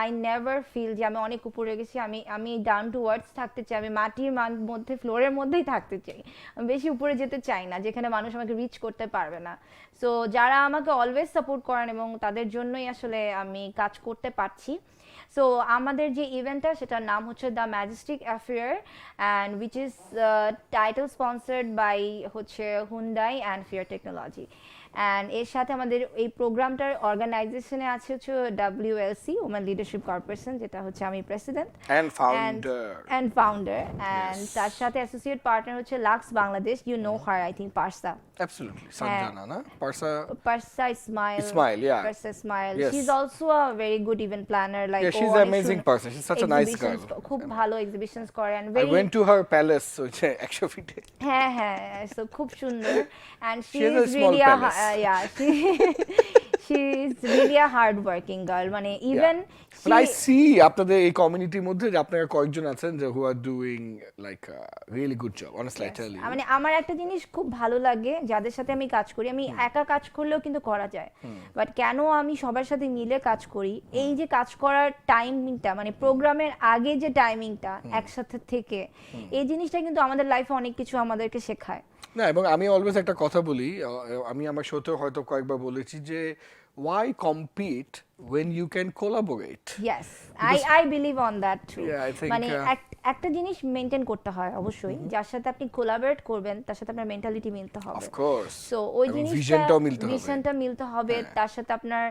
আই নেভার ফিল যে আমি অনেক উপরে গেছি। আমি ডাউন টু আর্থ থাকতে চাই, আমি মাটির মধ্যে ফ্লোরের মধ্যেই থাকতে চাই, আমি বেশি উপরে যেতে চাই না যেখানে মানুষ আমাকে রিচ করতে পারবে না। সো যারা আমাকে অলওয়েজ সাপোর্ট করেন এবং তাদের জন্যই আসলে আমি কাজ করতে পারছি। সো আমাদের যে ইভেন্টটা সেটার নাম হচ্ছে the majestic affair and which is title sponsored by হচ্ছে Hyundai and Fair Technology. And এর সাথে আমাদের এই প্রোগ্রামটার অর্গানাইজেশনে আছে হচ্ছে WLC ওমেন লিডারশিপ কর্পোরেশন, যেটা হচ্ছে আমি প্রেসিডেন্ট and founder অ্যান্ড তার সাথে অ্যাসোসিয়েট পার্টনার হচ্ছে Lux Bangladesh, you know her I think, Parsa. Absolutely, Sanjana, na? Parsa Ismail, yeah. Parsa Ismail. Yes. She's also a very good event planner. Like, Yeah, she's an amazing person. She's such a nice girl. খুব ভালো exhibitions করে and I very went to her palace, so it's 100 feet. হ্যাঁ, so খুব সুন্দর and she has a is small really palace. she is really a hard working girl. মানে even But I see আপনাদের এই কমিউনিটির মধ্যে যে আপনারা কয়েকজন আছেন যে who are doing like a really good job, honestly I tell you. মানে আমার একটা জিনিস খুব ভালো লাগে যাদের সাথে আমি কাজ করি, আমি একা কাজ করলেও কিন্তু করা যায়, বাট কেন আমি সবার সাথে মিলে কাজ করি, এই যে কাজ করার টাইমিংটা মানে প্রোগ্রামের আগে যে টাইমিংটা একসাথে থেকে, এই জিনিসটা কিন্তু আমাদের লাইফে অনেক কিছু আমাদেরকে শেখায়। না, এবং আমি অলওয়েজ একটা কথা বলি, আমি আমার শোতেও হয়তো কয়েকবার বলেছি যে why compete when you can collaborate? Yes, I believe on that too. Yeah, I think, মানে একটা জিনিস মেইনটেইন করতে হয় অবশ্যই, যার সাথে আপনি কোলাবরেট করবেন তার সাথে আপনার মেন্টালিটি মিলতে হবে। Of course. সো ওই জিনিসটা ভিশনটা মিলতে হবে, তার সাথে আপনার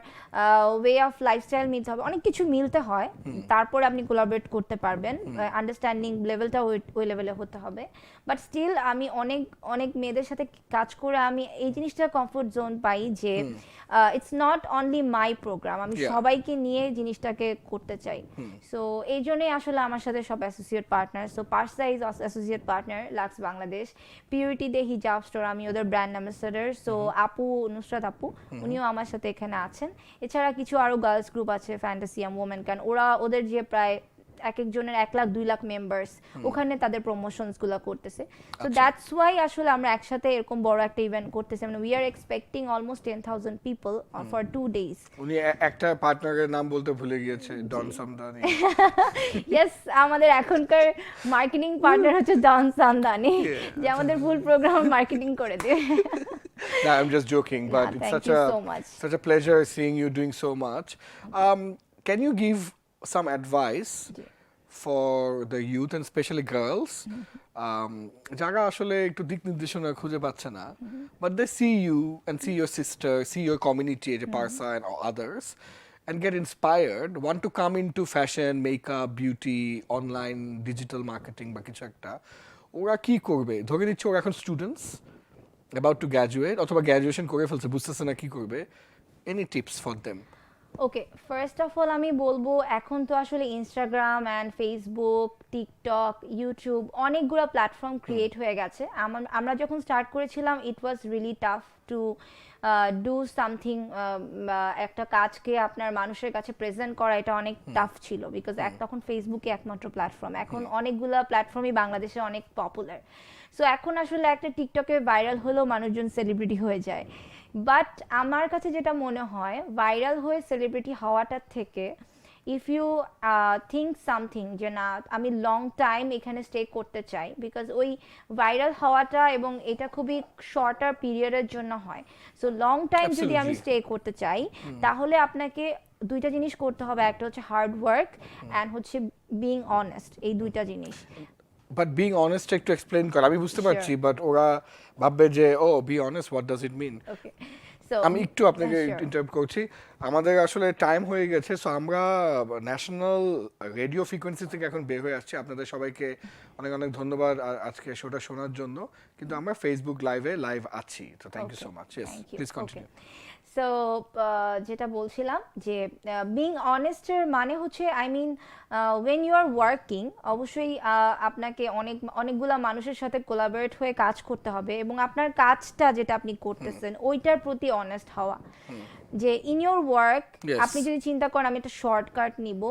ওয়ে অফ লাইফস্টাইল মিলতে হবে, অনেক কিছু মিলতে হয়, তারপরে আপনি কোলাবরেট করতে পারবেন। আন্ডারস্ট্যান্ডিং লেভেলটা ওই লেভেলে হতে হবে। বাট স্টিল আমি অনেক মেয়েদের সাথে কাজ করে আমি এই জিনিসটা কমফোর্ট জোন পাই যে it's not only my programme, আমি সবাইকে নিয়ে জিনিসটাকে করতে চাই। সো এই জন্যই আসলে আমার সাথে সব associate partner. So Parsa is associate partner Lux Bangladesh, Purity the hijab store, আমি ওদের ব্র্যান্ড অ্যাম্বাসেডর। সো আপু নুসরাত আপু উনিও আমার সাথে এখানে আছেন। এছাড়া কিছু আরো গার্লস গ্রুপ আছে, ফ্যান্টাসিয়াম, ওমেন ক্যান, ওদের যে প্রায় এক একজনের 1 লাখ 2 লাখ মেম্বার্স, ওখানে তাদের প্রমোশনস গুলো করতেছে। সো দ্যাটস ওয়াই আসলে আমরা একসাথে এরকম বড় একটা ইভেন্ট করতেছি। মানে we are expecting almost 10,000 people for 2 days। উনি একটা পার্টনারের নাম বলতে ভুলে গিয়েছে, ডন সামদানি। ইয়েস, আমাদের এখনকার মার্কেটিং পার্টনার হচ্ছে ডন সামদানি, যে আমাদের ফুল প্রোগ্রাম মার্কেটিং করে দেয়। No, I'm just joking, but it's such a pleasure seeing you doing so much. Can you give some advice for the youth and especially girls যারা আসলে একটু দিক নির্দেশনা খুঁজে পাচ্ছে না, but they see you and see your sister, see your community, Parsa and others, and get inspired, want to come into fashion, makeup, beauty, online, digital marketing বা কিছু একটা, ওরা কি করবে? ধরে নিচ্ছে ওরা এখন স্টুডেন্টস about to graduate অথবা গ্র্যাজুয়েশন করে ফেলছে, বুঝতেছে না কি করবে, any tips for them? Okay, first of all আমি বলবো এখন তো আসলে Instagram and Facebook, TikTok, YouTube অনেকগুলো প্ল্যাটফর্ম ক্রিয়েট হয়ে গেছে। আমরা যখন স্টার্ট করেছিলাম it was really tough to do something, একটা কাজকে আপনার মানুষের কাছে প্রেজেন্ট করা এটা অনেক টাফ ছিল, বিকজ তখন ফেসবুকে একমাত্র প্ল্যাটফর্ম, এখন অনেকগুলো প্ল্যাটফর্মই বাংলাদেশে অনেক পপুলার। সো এখন আসলে একটা টিকটকে ভাইরাল হলেও মানুষজন সেলিব্রিটি হয়ে যায়। বাট আমার কাছে যেটা মনে হয়, ভাইরাল হয়ে সেলিব্রিটি হওয়াটার থেকে ইফ ইউ থিঙ্ক সামথিং যে না আমি লং টাইম এখানে স্টে করতে চাই, বিকজ ওই ভাইরাল হওয়াটা এবং এটা খুবই শর্টার পিরিয়ডের জন্য হয়। সো লং টাইম যদি আমি স্টে করতে চাই তাহলে আপনাকে দুইটা জিনিস করতে হবে, একটা হচ্ছে হার্ড ওয়ার্ক অ্যান্ড হচ্ছে বিং অনেস্ট, এই দুইটা জিনিস। বাট বিং অনেস্ট একটু এক্সপ্লেইন কর, আমি বুঝতে পারছি, বাট ওরা ভাববে যে oh be honest, what does it mean? Okay, আমি একটু আপনাকে ইন্টারাপ্ট করছি, আমাদের আসলে টাইম হয়ে গেছে। সো আমরা ন্যাশনাল রেডিও ফ্রিকোয়েন্সি থেকে এখন বের হয়ে আসছি। আপনাদের সবাইকে অনেক অনেক ধন্যবাদ আজকে শোটা শোনার জন্য, কিন্তু আমরা ফেসবুক লাইভ আছি। তো thank you so much. Yes, please continue. So যেটা বলছিলাম যে বিং অনেস্টের মানে হচ্ছে I mean when you are working অবশ্যই আপনাকে অনেকগুলা মানুষের সাথে কোলাবরেট হয়ে কাজ করতে হবে এবং আপনার কাজটা যেটা আপনি করতেছেন ওইটার প্রতি অনেস্ট হওয়া যে ইন ইওর ওয়ার্ক আপনি যদি চিন্তা করেন আমি একটা শর্টকাট নিব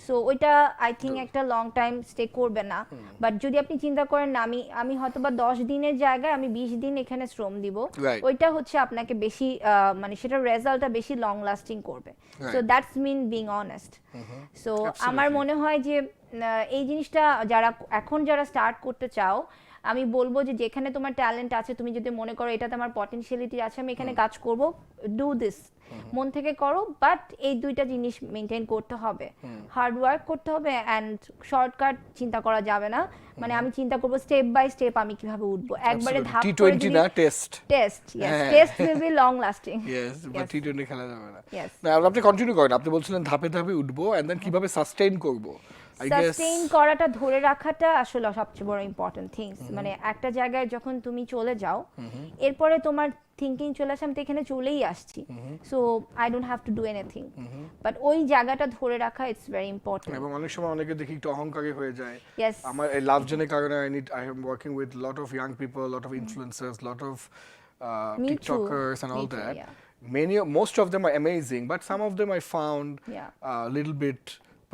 সো ওইটা আই থিঙ্ক একটা লং টাইম স্টে করবে না বাট যদি আপনি চিন্তা করেন না আমি হয়তো বা 10 দিনের জায়গায় আমি 20 দিন এখানে শ্রম দিব ওইটা হচ্ছে আপনাকে বেশি মানে সেটার রেজাল্টটা বেশি লং লাস্টিং করবে so that's mean being honest so আমার মনে হয় যে এই জিনিসটা যারা স্টার্ট করতে চাও আমি বলবো যে যেখানে তোমার ট্যালেন্ট আছে তুমি যদি মনে করো এটাতে আমার পটেনশিয়ালিটি আছে আমি এখানে কাজ করব ডু দিস মন থেকে করো বাট এই দুইটা জিনিস মেনটেন করতে হবে হার্ড ওয়ার্ক করতে হবে এন্ড শর্টকাট চিন্তা করা যাবে না মানে আমি চিন্তা করব স্টেপ বাই স্টেপ আমি কিভাবে উঠবো একবারে ধাপ করে টি20 না test test will be long lasting yes but T20 খেলা যাবে না না আপনি কন্টিনিউ করেন আপনি বলছিলেন ধাপে ধাপে উঠবো এন্ড দেন কিভাবে সাস্টেইন করব সাস্টেইন করাটা ধরে রাখাটা আসলে সবচেয়ে বড় ইম্পর্টেন্ট থিংস মানে একটা জায়গায় যখন তুমি চলে যাও এরপরে তোমার থিংকিং চলে আসে আমি তো এখানে চলেই আসছি so I don't have to do anything but ওই জায়গাটা ধরে রাখা ইটস ভেরি ইম্পর্টেন্ট এবং অনেক সময় অনেকে দেখি একটু অহংকারী হয়ে যায় আমার এই লাভজনের কারণে I am working with lot of young people lot of influencers lot of TikTokers and all that most of them are amazing but some of them I found a little bit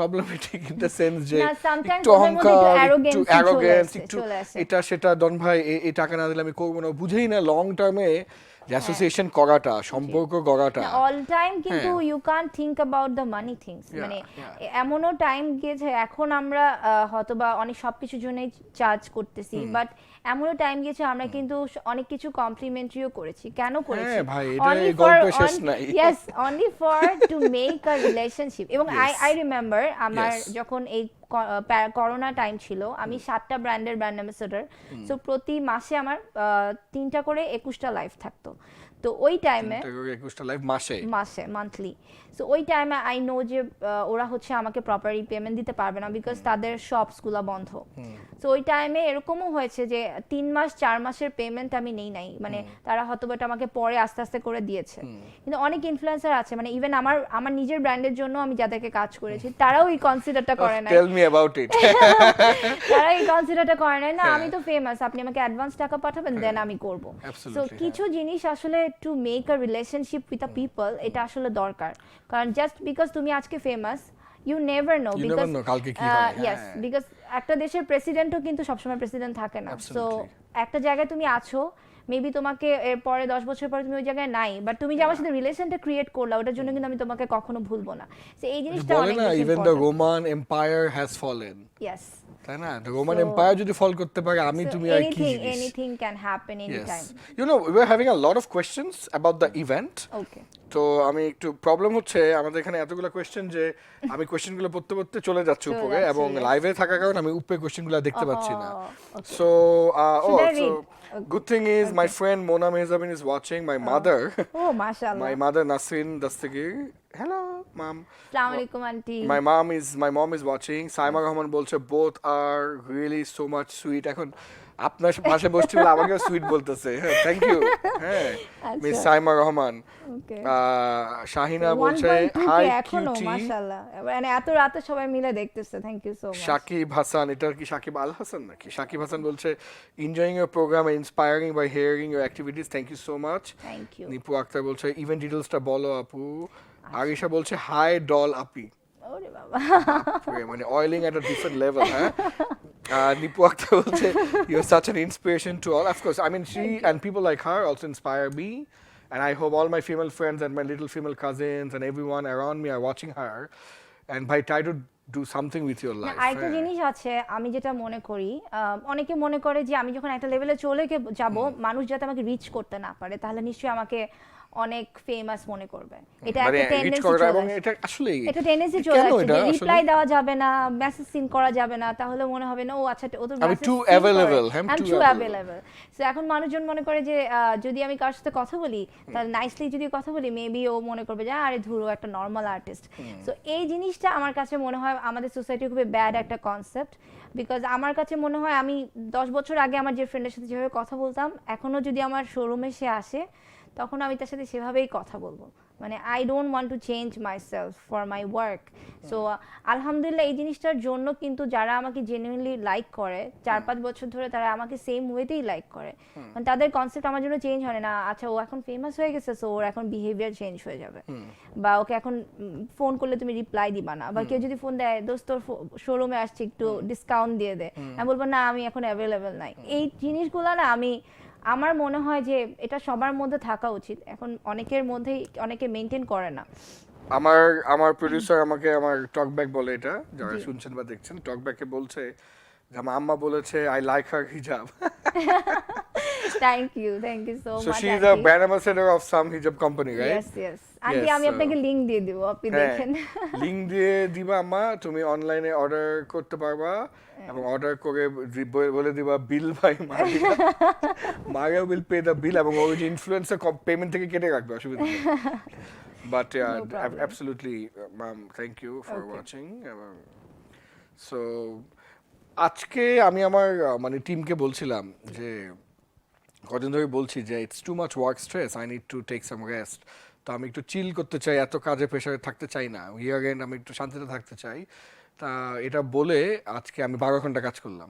problematic in the sense যে একটু অহংকার একটু arrogance একটু এটা সেটা ডন ভাই এই টাকা না দিলে আমি করবো না বুঝেই না লং টার্মে যে অ্যাসোসিয়েশন করাটা সম্পর্ক গড়াটা অল টাইম কিন্তু you can think about the many things মানে এমনও টাইম গিয়েছে এখন আমরা হয়তোবা অনেক সবকিছুর জন্যই চার্জ করতেছি বাট এমনও টাইম গিয়েছে আমরা কিন্তু অনেক কিছু কমপ্লিমেন্টারিও করেছি কেন করেছি ভাই এটা গল্প শেষ নাই yes only for two make a relationship এবং আই রিমেম্বার আমার যখন এই করোনা টাইম ছিল আমি 7টা ব্র্যান্ডের ব্র্যান্ড অ্যাম্বাসেডর সো প্রতি মাসে আমার 3টা করে 21টা লাইভ থাকতো তো ওই টাইমে 21টা লাইভ মাসে মান্থলি সো ওই টাইমে আই নো যে ওরা হচ্ছে আমাকে প্রপারলি পেমেন্ট দিতে পারবে না বিকজ তাদের শপসগুলো বন্ধ সো ওই টাইমে এরকমও হয়েছে যে 3 মাস 4 মাসের পেমেন্ট আমি নেই নাই মানে তারা হয়তো এটা আমাকে পরে আস্তে আস্তে করে দিয়েছে কিন্তু অনেক ইনফ্লুয়েন্সার আছে মানে ইভেন আমার নিজের ব্র্যান্ডের জন্য আমি যাদেরকে কাজ করেছি তারাও এই কনসিডারটা করে না টেল মি অ্যাবাউট ইট তারা এই কনসিডারটা করে না আমি তো ফেমাস আপনি আমাকে অ্যাডভান্স টাকা পাঠাবেন দেন আমি করব সো কিছু জিনিস আসলে to make a relationship with a people এটা আসলে দরকার কারণ জাস্ট বিকজ তুমি আজকে famous you never know because কালকে কি হয় ইয়েস বিকজ একটা দেশের প্রেসিডেন্টও কিন্তু সবসময় প্রেসিডেন্ট থাকে না সো একটা জায়গায় তুমি আছো মেবি তোমাকে এর পরে 10 বছর পরে তুমি ওই জায়গায় নাই বাট তুমি যে আমার সাথে রিলেশনটা ক্রিয়েট করলা ওটার জন্য কিন্তু আমি তোমাকে কখনো ভুলবো না সো এই জিনিসটা অনেক বেশি even the Roman empire has fallen yes তাই না দ্য রোমান এম্পায়ার যদি ফল করতে পারে আমি তুমি আর কি জিনিস anything can happen any time you know we are having a lot of questions about the event okay তো আমি একটু প্রবলেম হচ্ছে আমাদের এখানে এতগুলো কোশ্চেন যে আমি কোশ্চেনগুলো পড়তে পড়তে চলে যাচ্ছি উপরে এবং লাইভে থাকার কারণে আমি উপরে কোশ্চেনগুলো দেখতে পাচ্ছি না so good thing is my friend Mona Mehzabin is watching my mother oh mashallah my mother Nasrin Dastagir hello mom assalamu alaikum auntie my mom is watching Saima Rahman bolche both are really so much sweet এখন আপনার পাশে বসছি বলে আমাকে sweet বলতেছে thank you হ্যাঁ miss Saima Rahman Shahina বলছে high cutie মাশাআল্লাহ মানে এত রাতে সবাই মিলে দেখতেছে thank you so much Shakib Hasan এটা কি শাকিব আল হাসান নাকি শাকিব হাসান বলছে enjoying your programme and inspiring by hearing your activities thank you so much thank you Nipu Akter বলছে ইভেন্ট ডিটেইলসটা বলো আপু আরিশা বলছে হাই ডল আপি ওরে বাবা মানে oiling at a different level হ্যাঁ Nipu Akhtar will say, you're such an inspiration to all. Of course, I mean, she and people like her also inspire me. And I hope all my female friends and my little female cousins and everyone around me are watching her. And by try to do something with your life. আরেকটা জিনিস আছে আমি যেটা মনে করি অনেকে মনে করে যে আমি যখন একটা লেভেলে চলে যাব মানুষ যাতে আমাকে রিচ করতে না পারে তাহলে নিশ্চয়ই আমাকে অনেক ফেমাস মনে করবে এটা একটা টেন্ডেন্সি চলে এবং এটা আসলে এটা টেন্ডেন্সি চলে আসছে রিপ্লাই দেওয়া যাবে না মেসেজ সিন করা যাবে না তাহলে মনে হবে না ও আচ্ছা ও তো মেসেজ টু অ্যাভেলেবল সো এখন মানুষজন মনে করে যে যদি আমি কার সাথে কথা বলি তাহলে নাইসলি যদি কথা বলি মেবি ও মনে করবে যে আরে ধুরো একটা নরমাল আর্টিস্ট সো এই জিনিসটা আমার কাছে মনে হয় আমাদের সোসাইটির খুবই ব্যাড একটা কনসেপ্ট বিকজ আমার কাছে মনে হয় আমি 10 বছর আগে আমার যে ফ্রেন্ডের সাথে যেভাবে কথা বলতাম এখনো যদি আমার শোরুমে সে আসে তখন আমি তার সাথে সেভাবেই কথা বলবো, মানে I don't want to change my self for my work. So আলহামদুলিল্লাহ এই জিনিসটার জন্য কিন্তু যারা আমাকে জেনুইনলি লাইক করে 4-5 বছর ধরে, তারা আমাকে সেম ওয়েতেই লাইক করে, মানে তাদের কনসেপ্ট আমার জন্য চেঞ্জ হয় না, আচ্ছা ও এখন ফেমাস হয়ে গেছে সো ওর এখন বিহেভিয়ার চেঞ্জ হয়ে যাবে, বা ওকে এখন ফোন করলে তুমি রিপ্লাই দিবা না, বা কেউ যদি ফোন দেয় দোস্ত তোর শোরুমে আসছে একটু ডিসকাউন্ট দিয়ে দে, আমি বলবো না আমি এখন অ্যাভেলেবেল নাই। এই জিনিসগুলো না আমার মনে হয় যে এটা সবার মধ্যে থাকা উচিত, এখন অনেকের মধ্যেই অনেকে মেনটেন করে না। আমার প্রোডিউসার আমাকে আমার টকব্যাক বলে, এটা যারা শুনছেন বা দেখছেন, টকব্যাকে বলছে যে আমার আম্মা বলেছে I like her hijab. Thank you so So much. she is a brand ambassador of some hijab company, right? Yes aunty, আমি আপনাকে লিংক দিয়ে দিব, আপনি দেখেন। লিংক দিয়ে দিবা আম্মা, তুমি অনলাইনে অর্ডার করতে পারবা এবং অর্ডার করে বলে দিবা বিল ভাই মারিয়া উইল পে দ্য বিল, এবং ওই যে ইনফ্লুয়েন্সার পেমেন্ট থেকে কেটে রাখবে, অসুবিধা নেই। But absolutely ma'am, thank you for watching. So আজকে আমি আমার মানে টিমকে বলছিলাম যে কদিন ধরে বলছি যে it's too much work stress, I need to take some rest, তো আমি একটু চিল করতে চাই, এত কাজে প্রেশারে থাকতে চাই না, ইয়ার এন্ড আমি একটু শান্তিতে থাকতে চাই। তা এটা বলে আজকে আমি 12 ঘন্টা কাজ করলাম।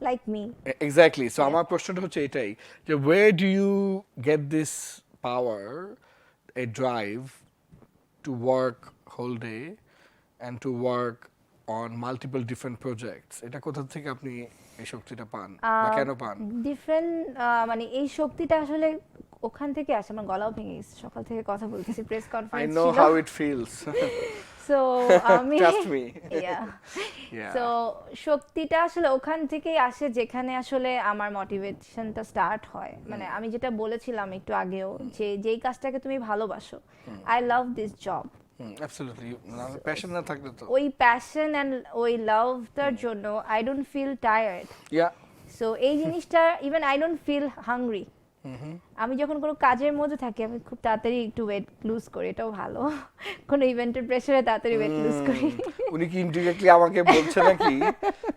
Like me exactly. সো আমার প্রশ্নটা হচ্ছে এটাই যে where do you get this power, a drive to work whole day and to work on multiple different projects, এটা কোথা থেকে আপনি এই শক্তিটা পান বা কেন পান? ডিফারেন্ট, মানে এই শক্তিটা আসলে ওখান থেকে আসে। আমার গলাও ভেঙে গেছে, সকাল থেকে কথা বলতেছি, প্রেস I কনফারেন্স know ছিল। how it feels. সো আমি Trust me. Yeah. সো শক্তিটা আসলে ওখান থেকেই আসে যেখানে আসলে আমার মোটিভেশনটা স্টার্ট হয়। মানে আমি যেটা বলেছিলাম একটু আগেও, যে যেই কাজটাকে তুমি ভালোবাসো, I love this job, Absolutely. Passion না থাকলে তো। ওই প্যাশন এন্ড ওই লাভটার জন্য I don't feel tired. Yeah. So এই জিনিসটা, even I don't feel hungry. আমি যখন কোনো কাজের মধ্যে থাকি আমি খুব তাড়াতাড়ি একটু ওয়েট লুজ করি, এটাও ভালো, কোনো ইভেন্টের প্রেসারে তাড়াতাড়ি ওয়েট লুজ করি। উনি কি ইনডিরেক্টলি আমাকে বলছে নাকি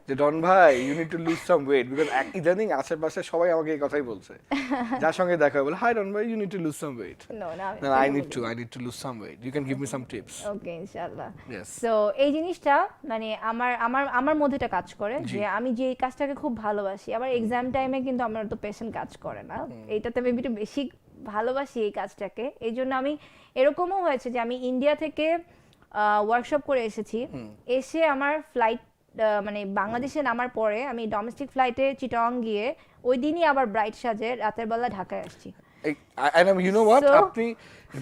যে ডন ভাই you need to lose some weight, because ইদানিং আশেপাশে সবাই আমাকে এই কথাই বলছে, যার সঙ্গে দেখা হয় বলে হাই ডন ভাই you need to lose some weight. No না, I need to lose some weight, you can give me some tips. Okay ইনশাআল্লাহ। Yes. সো এই জিনিসটা মানে আমার মধ্যে এটা কাজ করে যে আমি যে কাজটাকে খুব ভালোবাসি, আবার এক্সাম টাইমে কিন্তু আমার তো পেশেন্ট কাজ করে না, এইটাতে আমি একটু বেশি ভালোবাসি এই কাজটাকে। এই জন্য আমি, এরকমও হয়েছে যে আমি ইন্ডিয়া থেকে ওয়ার্কশপ করে এসেছি, এসে আমার ফ্লাইট মানে বাংলাদেশে নামার পরে আমি ডোমেস্টিক ফ্লাইটে চিটাগং গিয়ে ওই দিনই আবার ব্রাইট সাজে রাতের বেলা ঢাকায় আসছি। And you know what, So- আপনি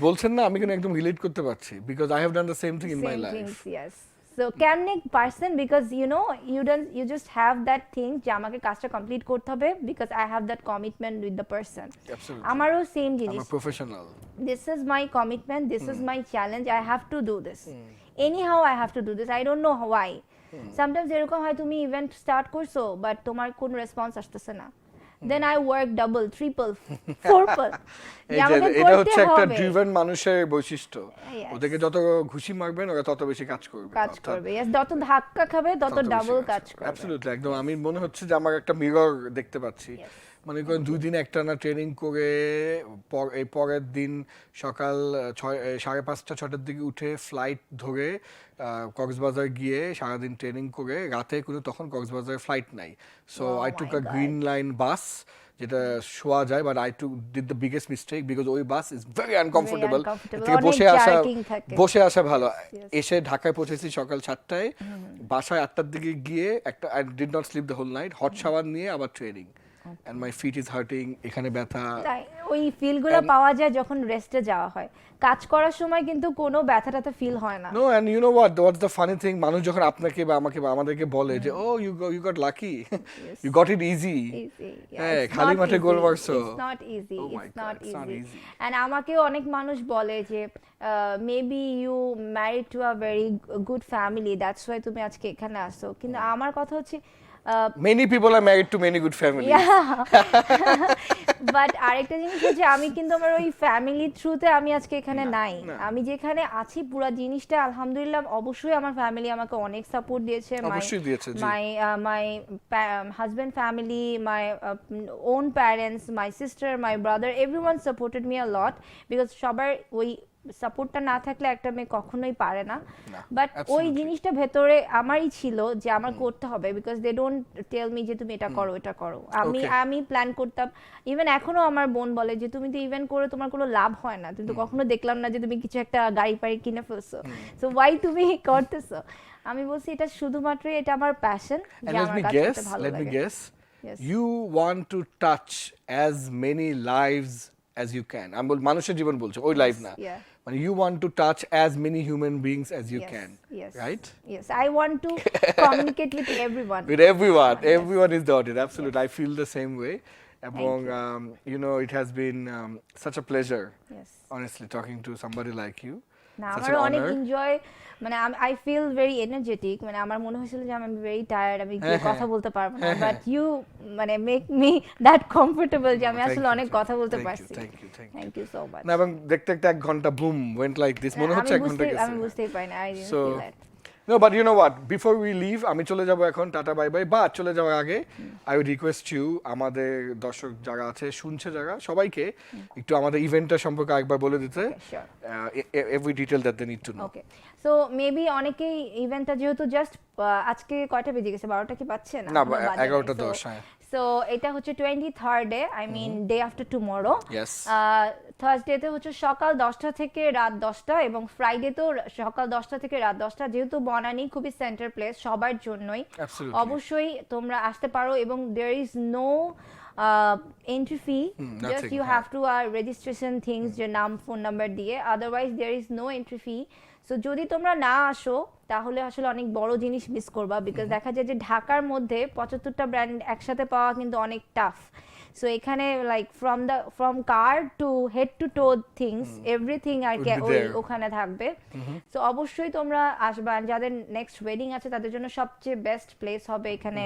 বলছেন না, আমি কিন্তু একদম রিলেট করতে পারছি, because I have done the same thing in my Same life. things, yes. So কেমনে পারছেন, because you just have that thing যে আমাকে কাজটা কমপ্লিট করতে হবে, because I have that commitment with the person. Absolutely. আমারও সেম I'm জিনিস, a professional. this is my commitment, this is my challenge, I have to do this. Anyhow I have to do this, I don't know why. Sometimes এরকম হয় তুমি event start করছো but তোমার কোনো response আসতেছে না, then I work double, triple, fourple. এই যে এটা হচ্ছে একটা ড্রিভেন মানুষের বৈশিষ্ট্য, Yes. ওদেরকে যত ঘুষি মারবেন ওরা তত বেশি কাজ করবে। কাজ করবে, yes, যত ধাক্কা খাবে তত ডাবল কাজ করবে। অ্যাবসলিউটলি, একদম। আমি মনে হচ্ছে যে আমার একটা মিরর দেখতে পাচ্ছি, মনে করেন 2 দিন একটানা ট্রেনিং করে এই পরের দিন সকাল 5:30-6টার দিকে উঠে ফ্লাইট ধরে কক্সবাজার গিয়ে সারাদিন ট্রেনিং করে রাতে কোনো, তখন কক্সবাজারে ফ্লাইট নাই, so I took a Green Line bus যেটা শোয়া যায়, but I did the biggest mistake because ওই বাস ইজ ভেরি আনকমফোর্টেবল। থেকে বসে আসা ভালো। এসে ঢাকায় পৌঁছেছি সকাল 7টায়, বাসায় 8টার দিকে গিয়ে একটা I did not sleep the whole night, hot shower নিয়ে আবার training, and my feet is hurting, এখানে ব্যথা। ওই ফিলগুলো পাওয়া যায় যখন রেস্টে যাওয়া হয়, কাজ করার সময় কিন্তু কোনো ব্যথাটা ফিল হয় না। No, and you know what's the funny thing, মানুষ যখন আপনাকে বা আমাকে বা আমাদেরকে বলে যে ও you got lucky, you got it easy. হ্যাঁ, খালি মাঠে গোল মারছো। It's not easy. Oh my It's God, not it's not easy. easy. And আমাকেও অনেক মানুষ বলে যে maybe you married to a very good family, that's why তুমি আজকে এখানে আসো, কিন্তু আমার কথা হচ্ছে Many people are married to many good families. yeah but আরেকটা জিনিস হচ্ছে আমি কিন্তু আমার ওই ফ্যামিলি থ্রুতে আমি আজকে এখানে নাই। আমি যেখানে আছি পুরো জিনিসটা আলহামদুলিল্লাহ, অবশ্যই আমার ফ্যামিলি আমাকে অনেক সাপোর্ট দিয়েছে। অবশ্যই দিয়েছে, জি। My husband family, my own parents, my sister, my brother, everyone supported me a lot, because সবার ওই সাপোর্টটা না থাকলে একটা মেয়ে কখনোই পারে না। বাট ওই জিনিসটা ভেতরে আমারই ছিল যে আমার করতে হবে, because they don't tell me যে তুমি এটা করো এটা করো। আমি প্ল্যান করতাম, ইভেন এখনো আমার বোন বলে যে তুমি তো ইভেন্ট করে তোমার কোনো লাভ হয় না, কিন্তু কখনো দেখলাম না যে তুমি কিছু একটা গাড়ি পাড়ি কিনে ফেলছো, সো ওয়াই তুমি করতেছো। আমি বলছি এটা শুধুমাত্র এটা আমার প্যাশন, যে আমার কাজ করতে ভালো লাগে। Let me guess. You want to touch as many lives as you can. আমি বল মানুষের জীবন বলছো, ওই লাইভ না, মানে you want to touch as many human beings as you can, right? Yes, I want to communicate with everyone. With everyone, everyone is the audience. Absolutely, I feel the same way. এবং you know, it has been such a pleasure, honestly, talking to somebody like you. না, আমার অনেক enjoy, মানে I feel very energetic, মানে আমার মনে হয়েছিল যে আমি ভেরি টায়ার্ড, আমি কথা বলতে পারবো না, বাট ইউ মানে মেক মি দ্যাট কমফোর্টেবল যে আমি আসলে অনেক কথা বলতে পারছি। Thank you so much. না, এবং দেখতে দেখতে 1 ঘন্টা বুম ওয়েন্ট লাইক দিস, মনে হচ্ছে 1 ঘন্টা গেছে। আমি বুঝতেই পারি না, I didn't feel that. No, but you know what? Before we leave, আমি চলে যাব এখন, টাটা বাই বাই। বাট চলে যাওয়ার আগে I would request you, আমাদের দর্শক যারা আছে, শুনছে যারা, সবাইকে একটু আমাদের ইভেন্টটা সম্পর্কে একবার বলে দিতে, every detail that they need to know. Okay, so maybe অনেকেই ইভেন্টটা যেহেতু জাস্ট আজকে কয়টা বেজে গেছে, 12টা কি বাজছে না? 11:10, হ্যাঁ। সো এটা হচ্ছে 23rd-এ, I mean day after tomorrow. থার্সডেতে হচ্ছে সকাল 10টা থেকে রাত 10টা, এবং ফ্রাইডেতেও সকাল 10টা থেকে রাত 10টা। যেহেতু বনানী খুবই সেন্টার প্লেস সবার জন্যই, অবশ্যই তোমরা আসতে পারো, এবং there is no entry fee, just you have to registration things, যে নাম ফোন নাম্বার দিয়ে, otherwise there is no entry fee. So যদি তোমরা না আসো তাহলে আসলে অনেক বড় জিনিস মিস করবা, বিকজ দেখা যায় যে ঢাকার মধ্যে 75টা ব্র্যান্ড একসাথে পাওয়া কিন্তু অনেক টাফ। সো এখানে like from car to head to toe things, everything আর কি ওখানে থাকবে। সো অবশ্যই তোমরা আসবা, যাদের নেক্সট ওয়েডিং আছে তাদের জন্য সবচেয়ে বেস্ট প্লেস হবে এখানে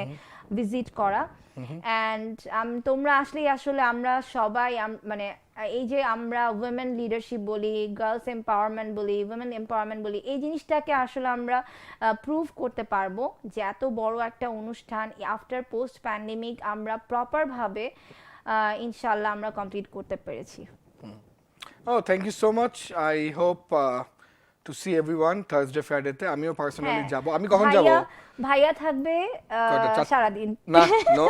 ভিজিট করা। অ্যান্ড তোমরা আসলেই আসলে আমরা সবাই মানে এই যে আমরা উইমেন লিডারশিপ বলি, গার্লস এম্পাওয়ারমেন্ট বলি, উইমেন এম্পাওয়ারমেন্ট বলি, এই জিনিসটাকে আসলে আমরা প্রুভ করতে পারবো যে এত বড় একটা অনুষ্ঠান আফটার পোস্ট প্যান্ডেমিক আমরা প্রপারভাবে ইনশাআল্লাহ আমরা কমপ্লিট করতে পেরেছি। Oh, thank you so much. I hope to see everyone Thursday, Friday তে। আমিও পার্সোনালি যাব। আমি কখন যাব? ভাইয়া থাকবে সারা দিন। না, নো,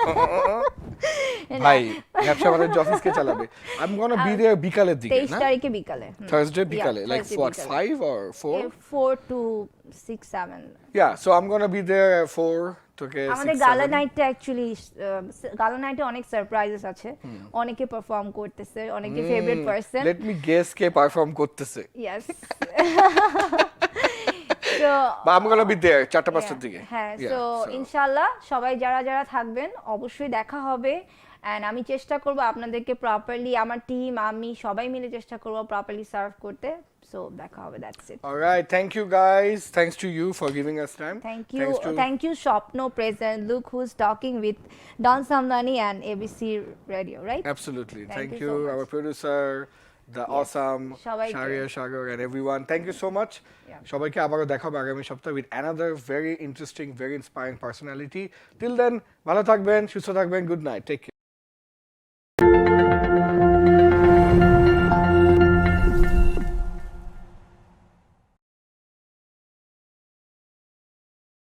ভাই ব্যবসা মানে অফিস কে চালাবে। I'm going to be there বিকালের দিকে, না? 23 তারিখে বিকালে। Thursday বিকালে, like what, 5 or 4? 4 to 6, 7. Yeah, so I'm going to be there at 4 থেকে 6, আমাদের গালা নাইটটা অ্যাকচুয়ালি গালা নাইটে অনেক সারপ্রাইজেস আছে, অনেকে পারফর্ম করতেছে, অনেকে favourite person. Let me guess কে পারফর্ম করতেছে। Yes. So I'm going to be there 4-5টার দিকে। হ্যাঁ, সো ইনশাআল্লাহ সবাই যারা যারা থাকবেন অবশ্যই দেখা হবে। এন্ড আমি চেষ্টা করব আপনাদেরকে প্রপারলি, আমার টিম আমি সবাই মিলে চেষ্টা করব প্রপারলি সার্ভ করতে। সো দেখা হবে, that's it. Alright, thank you guys. Thanks to you for giving us time. Thank you Shopno present. Look who's talking with Don Samdani and ABC Radio, right? Absolutely. Thank you so our producer, the awesome Sharia Shagar and everyone. Thank you so much. সবাইকে আবারও দেখা হবে আগামী সপ্তাহে with another very interesting, very inspiring personality. Till then, ভালো থাকবেন, সুস্থ থাকবেন. Good night. Take care.